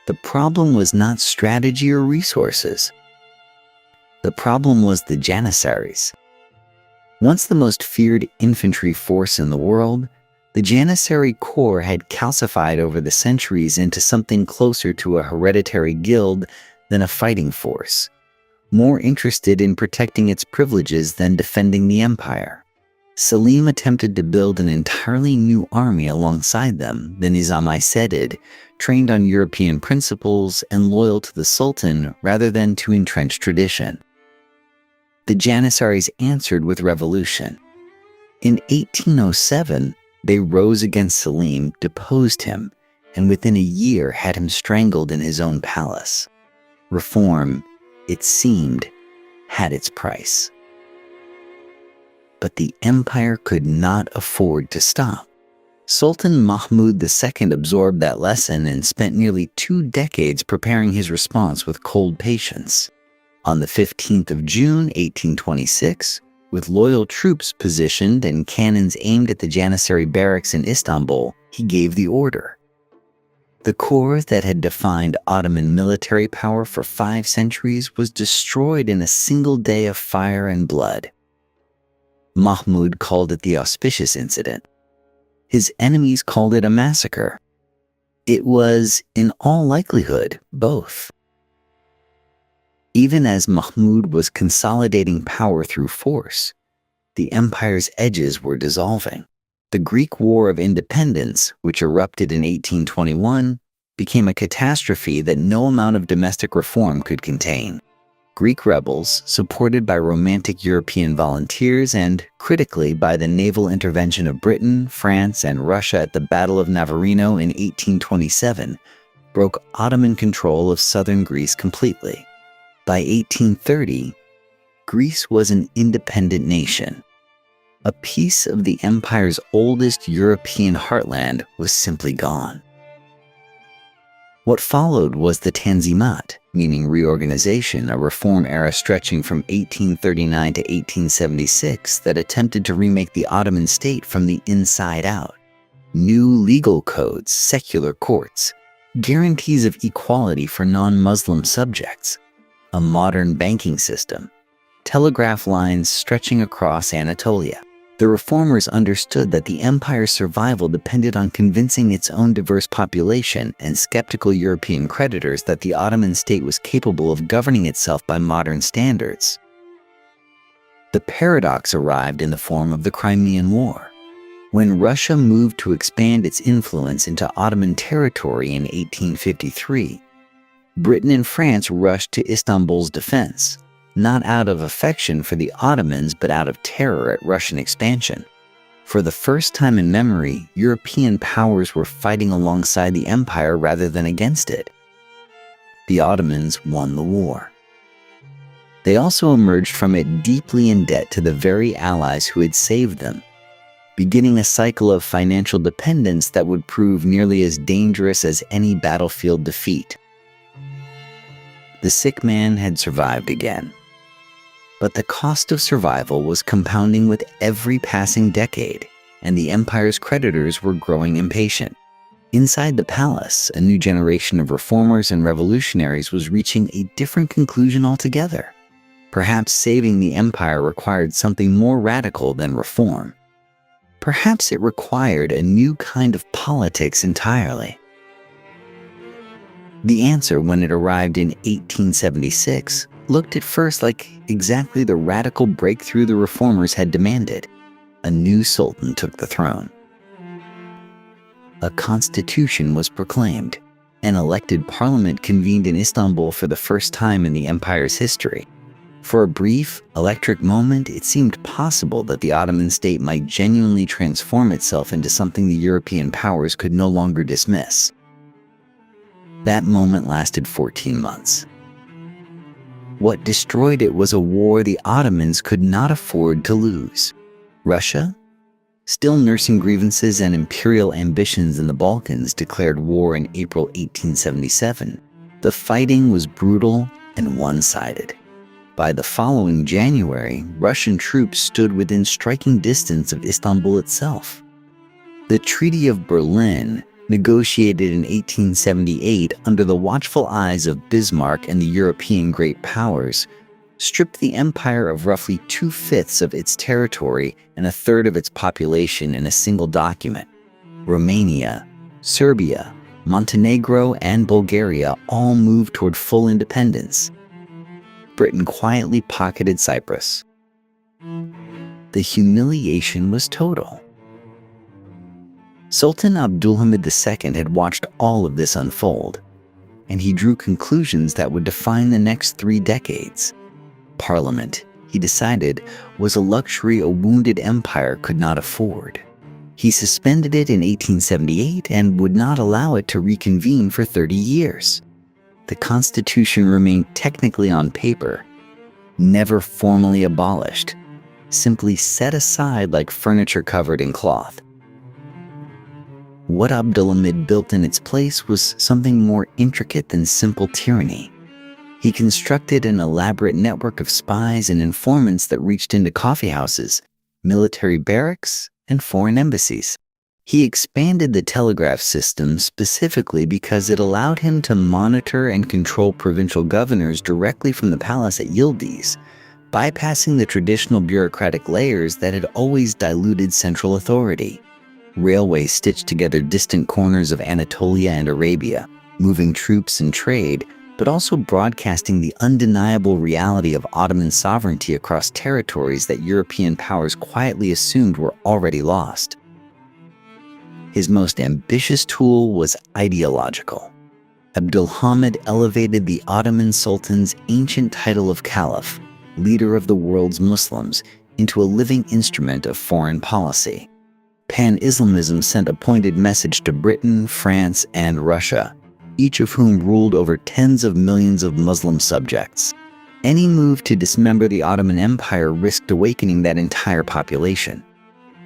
The problem was not strategy or resources. The problem was the Janissaries. Once the most feared infantry force in the world, the Janissary Corps had calcified over the centuries into something closer to a hereditary guild than a fighting force, more interested in protecting its privileges than defending the empire. Selim attempted to build an entirely new army alongside them, the Nizam-i-Sedid, trained on European principles and loyal to the Sultan rather than to entrenched tradition. The Janissaries answered with revolution. In 1807, they rose against Selim, deposed him, and within a year had him strangled in his own palace. Reform, it seemed, had its price. But the empire could not afford to stop. Sultan Mahmud II absorbed that lesson and spent nearly 2 decades preparing his response with cold patience. On the 15th of June, 1826, with loyal troops positioned and cannons aimed at the Janissary barracks in Istanbul, he gave the order. The corps that had defined Ottoman military power for 5 centuries was destroyed in a single day of fire and blood. Mahmud called it the auspicious incident. His enemies called it a massacre. It was, in all likelihood, both. Even as Mahmud was consolidating power through force, the empire's edges were dissolving. The Greek War of Independence, which erupted in 1821, became a catastrophe that no amount of domestic reform could contain. Greek rebels, supported by romantic European volunteers and, critically, by the naval intervention of Britain, France, and Russia at the Battle of Navarino in 1827, broke Ottoman control of southern Greece completely. By 1830, Greece was an independent nation. A piece of the empire's oldest European heartland was simply gone. What followed was the Tanzimat, meaning reorganization, a reform era stretching from 1839 to 1876 that attempted to remake the Ottoman state from the inside out. New legal codes, secular courts, guarantees of equality for non-Muslim subjects, a modern banking system, telegraph lines stretching across Anatolia. The reformers understood that the empire's survival depended on convincing its own diverse population and skeptical European creditors that the Ottoman state was capable of governing itself by modern standards. The paradox arrived in the form of the Crimean War. When Russia moved to expand its influence into Ottoman territory in 1853, Britain and France rushed to Istanbul's defense, not out of affection for the Ottomans but out of terror at Russian expansion. For the first time in memory, European powers were fighting alongside the empire rather than against it. The Ottomans won the war. They also emerged from it deeply in debt to the very allies who had saved them. beginning a cycle of financial dependence that would prove nearly as dangerous as any battlefield defeat. The sick man had survived again. But the cost of survival was compounding with every passing decade, and the empire's creditors were growing impatient. Inside the palace, a new generation of reformers and revolutionaries was reaching a different conclusion altogether. Perhaps saving the empire required something more radical than reform. Perhaps it required a new kind of politics entirely. The answer, when it arrived in 1876, looked at first like exactly the radical breakthrough the reformers had demanded. A new sultan took the throne. A constitution was proclaimed. An elected parliament convened in Istanbul for the first time in the empire's history. For a brief, electric moment, it seemed possible that the Ottoman state might genuinely transform itself into something the European powers could no longer dismiss. That moment lasted 14 months. What destroyed it was a war the Ottomans could not afford to lose. Russia, still nursing grievances and imperial ambitions in the Balkans, declared war in April 1877. The fighting was brutal and one-sided. By the following January, Russian troops stood within striking distance of Istanbul itself. The Treaty of Berlin, negotiated in 1878 under the watchful eyes of Bismarck and the European great powers, stripped the empire of roughly 2/5 of its territory and 1/3 of its population in a single document. Romania, Serbia, Montenegro, and Bulgaria all moved toward full independence. Britain quietly pocketed Cyprus. The humiliation was total. Sultan Abdülhamid II had watched all of this unfold, and he drew conclusions that would define the next 3 decades. Parliament, he decided, was a luxury a wounded empire could not afford. He suspended it in 1878 and would not allow it to reconvene for 30 years. The constitution remained technically on paper, never formally abolished, simply set aside like furniture covered in cloth. What Abdülhamid built in its place was something more intricate than simple tyranny. He constructed an elaborate network of spies and informants that reached into coffeehouses, military barracks, and foreign embassies. He expanded the telegraph system specifically because it allowed him to monitor and control provincial governors directly from the palace at Yildiz, bypassing the traditional bureaucratic layers that had always diluted central authority. Railways stitched together distant corners of Anatolia and Arabia, moving troops and trade, but also broadcasting the undeniable reality of Ottoman sovereignty across territories that European powers quietly assumed were already lost. His most ambitious tool was ideological. Abdülhamid elevated the Ottoman Sultan's ancient title of Caliph, leader of the world's Muslims, into a living instrument of foreign policy. Pan-Islamism sent a pointed message to Britain, France, and Russia, each of whom ruled over tens of millions of Muslim subjects. Any move to dismember the Ottoman Empire risked awakening that entire population.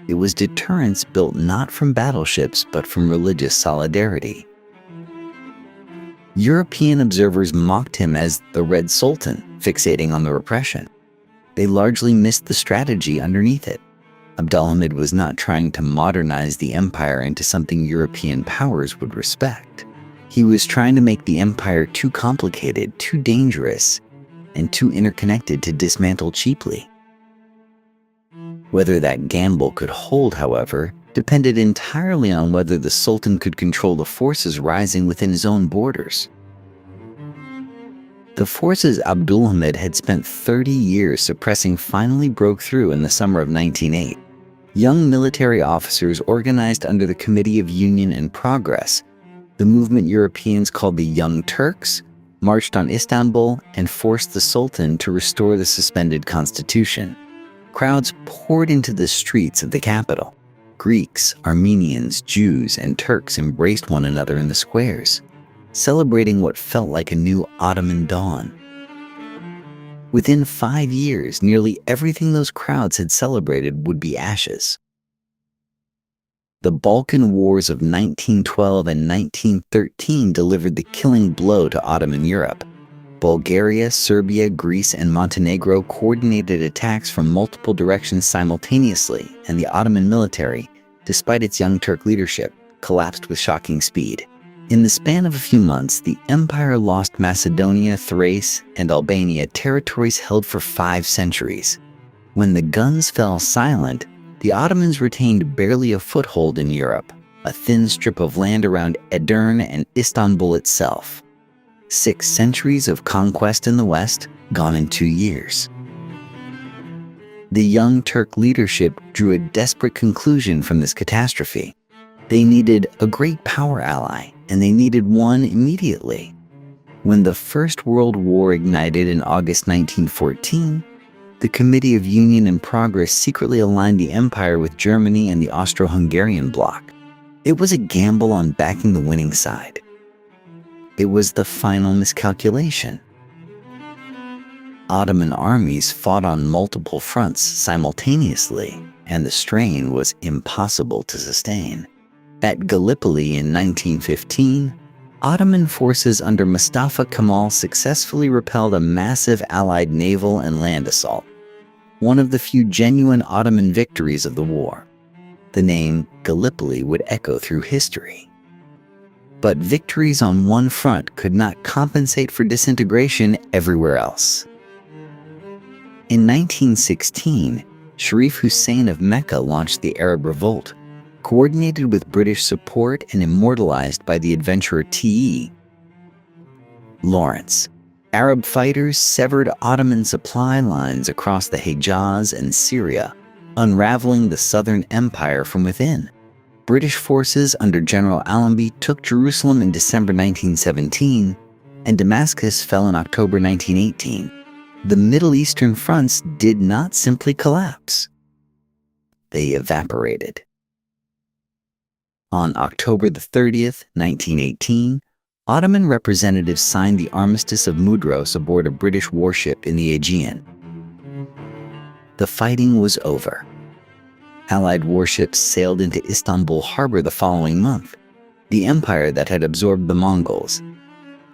It was deterrence built not from battleships but from religious solidarity. European observers mocked him as the Red Sultan, fixating on the repression. They largely missed the strategy underneath it. Abdülhamid was not trying to modernize the empire into something European powers would respect. He was trying to make the empire too complicated, too dangerous, and too interconnected to dismantle cheaply. Whether that gamble could hold, however, depended entirely on whether the Sultan could control the forces rising within his own borders. The forces Abdülhamid had spent 30 years suppressing finally broke through in the summer of 1908. Young military officers organized under the Committee of Union and Progress, the movement Europeans called the Young Turks, marched on Istanbul and forced the Sultan to restore the suspended constitution. Crowds poured into the streets of the capital. Greeks, Armenians, Jews, and Turks embraced one another in the squares, celebrating what felt like a new Ottoman dawn. Within 5 years, nearly everything those crowds had celebrated would be ashes. The Balkan Wars of 1912 and 1913 delivered the killing blow to Ottoman Europe. Bulgaria, Serbia, Greece, and Montenegro coordinated attacks from multiple directions simultaneously, and the Ottoman military, despite its young Turk leadership, collapsed with shocking speed. In the span of a few months, the empire lost Macedonia, Thrace, and Albania, territories held for 5 centuries. When the guns fell silent, the Ottomans retained barely a foothold in Europe, a thin strip of land around Edirne and Istanbul itself. 6 centuries of conquest in the West, gone in 2 years. The young Turk leadership drew a desperate conclusion from this catastrophe. They needed a great power ally, and they needed one immediately. When the First World War ignited in August 1914, the Committee of Union and Progress secretly aligned the empire with Germany and the Austro-Hungarian bloc. It was a gamble on backing the winning side. It was the final miscalculation. Ottoman armies fought on multiple fronts simultaneously, and the strain was impossible to sustain. At Gallipoli in 1915, Ottoman forces under Mustafa Kemal successfully repelled a massive Allied naval and land assault, one of the few genuine Ottoman victories of the war. The name Gallipoli would echo through history. But victories on one front could not compensate for disintegration everywhere else. In 1916, Sharif Hussein of Mecca launched the Arab Revolt, coordinated with British support and immortalized by the adventurer T.E. Lawrence. Arab fighters severed Ottoman supply lines across the Hejaz and Syria, unraveling the southern empire from within. British forces under General Allenby took Jerusalem in December 1917, and Damascus fell in October 1918. The Middle Eastern fronts did not simply collapse. They evaporated. On October 30th, 1918, Ottoman representatives signed the Armistice of Mudros aboard a British warship in the Aegean. The fighting was over. Allied warships sailed into Istanbul harbor the following month. The empire that had absorbed the Mongols,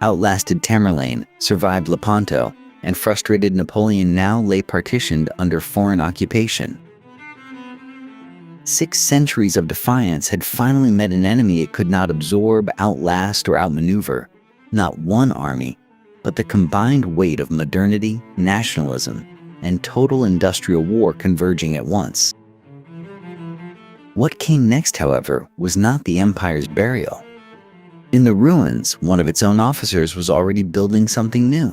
outlasted Tamerlane, survived Lepanto, and frustrated Napoleon now lay partitioned under foreign occupation. 6 centuries of defiance had finally met an enemy it could not absorb, outlast, or outmaneuver. Not one army, but the combined weight of modernity, nationalism, and total industrial war converging at once. What came next, however, was not the empire's burial. In the ruins, one of its own officers was already building something new.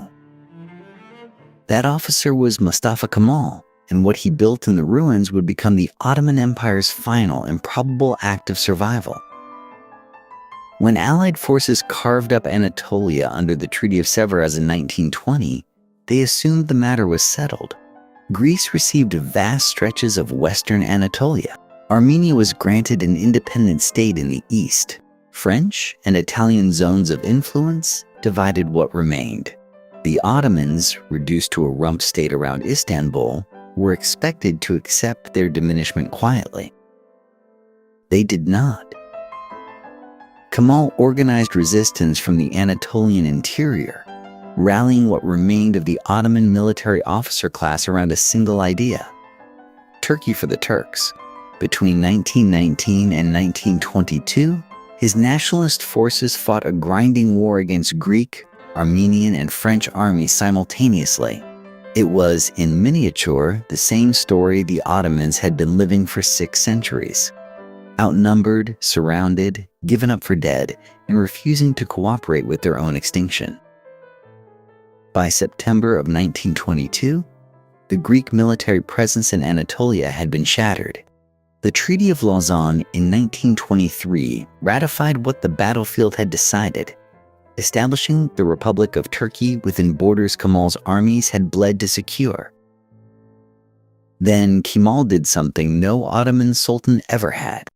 That officer was Mustafa Kemal, and what he built in the ruins would become the Ottoman Empire's final and probable act of survival. When Allied forces carved up Anatolia under the Treaty of Sèvres in 1920, they assumed the matter was settled. Greece received vast stretches of western Anatolia. Armenia was granted an independent state in the east. French and Italian zones of influence divided what remained. The Ottomans, reduced to a rump state around Istanbul, were expected to accept their diminishment quietly. They did not. Kemal organized resistance from the Anatolian interior, rallying what remained of the Ottoman military officer class around a single idea: Turkey for the Turks. Between 1919 and 1922, his nationalist forces fought a grinding war against Greek, Armenian, and French armies simultaneously. It was, in miniature, the same story the Ottomans had been living for 6 centuries. Outnumbered, surrounded, given up for dead, and refusing to cooperate with their own extinction. By September of 1922, the Greek military presence in Anatolia had been shattered. The Treaty of Lausanne in 1923 ratified what the battlefield had decided, establishing the Republic of Turkey within borders Kemal's armies had bled to secure. Then Kemal did something no Ottoman sultan ever had.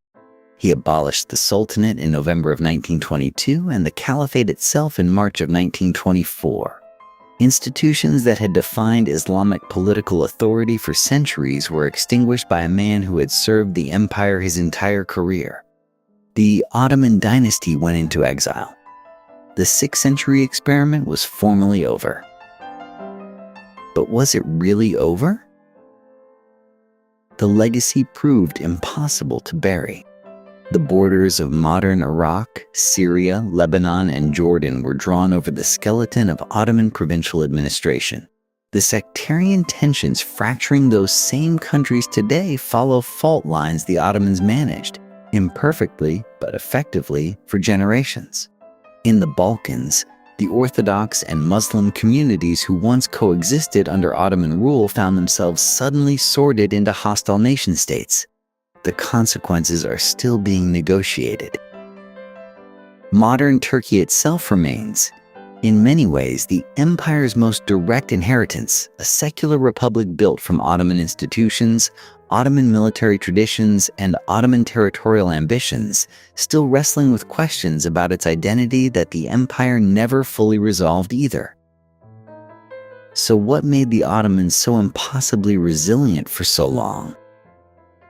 He abolished the Sultanate in November of 1922 and the Caliphate itself in March of 1924. Institutions that had defined Islamic political authority for centuries were extinguished by a man who had served the empire his entire career. The Ottoman dynasty went into exile. The 6th century experiment was formally over. But was it really over? The legacy proved impossible to bury. The borders of modern Iraq, Syria, Lebanon, and Jordan were drawn over the skeleton of Ottoman provincial administration. The sectarian tensions fracturing those same countries today follow fault lines the Ottomans managed, imperfectly but effectively, for generations. In the Balkans, the Orthodox and Muslim communities who once coexisted under Ottoman rule found themselves suddenly sorted into hostile nation-states. The consequences are still being negotiated. Modern Turkey itself remains, in many ways, the empire's most direct inheritance, a secular republic built from Ottoman institutions, Ottoman military traditions, and Ottoman territorial ambitions, still wrestling with questions about its identity that the empire never fully resolved either. So what made the Ottomans so impossibly resilient for so long?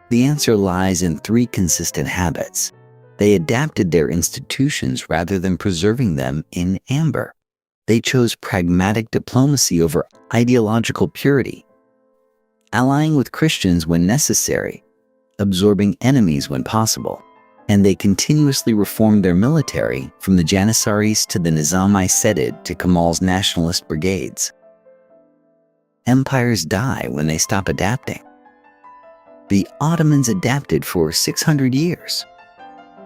The answer lies in 3 consistent habits. They adapted their institutions rather than preserving them in amber. They chose pragmatic diplomacy over ideological purity, allying with Christians when necessary, absorbing enemies when possible, and they continuously reformed their military, from the Janissaries to the Nizam-i-Sedid to Kemal's nationalist brigades. Empires die when they stop adapting. The Ottomans adapted for 600 years.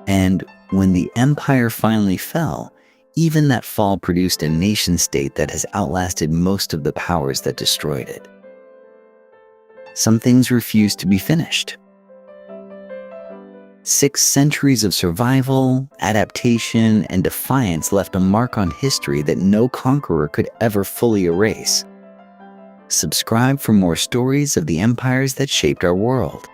And when the empire finally fell, even that fall produced a nation-state that has outlasted most of the powers that destroyed it. Some things refuse to be finished. 6 centuries of survival, adaptation, and defiance left a mark on history that no conqueror could ever fully erase. Subscribe for more stories of the empires that shaped our world.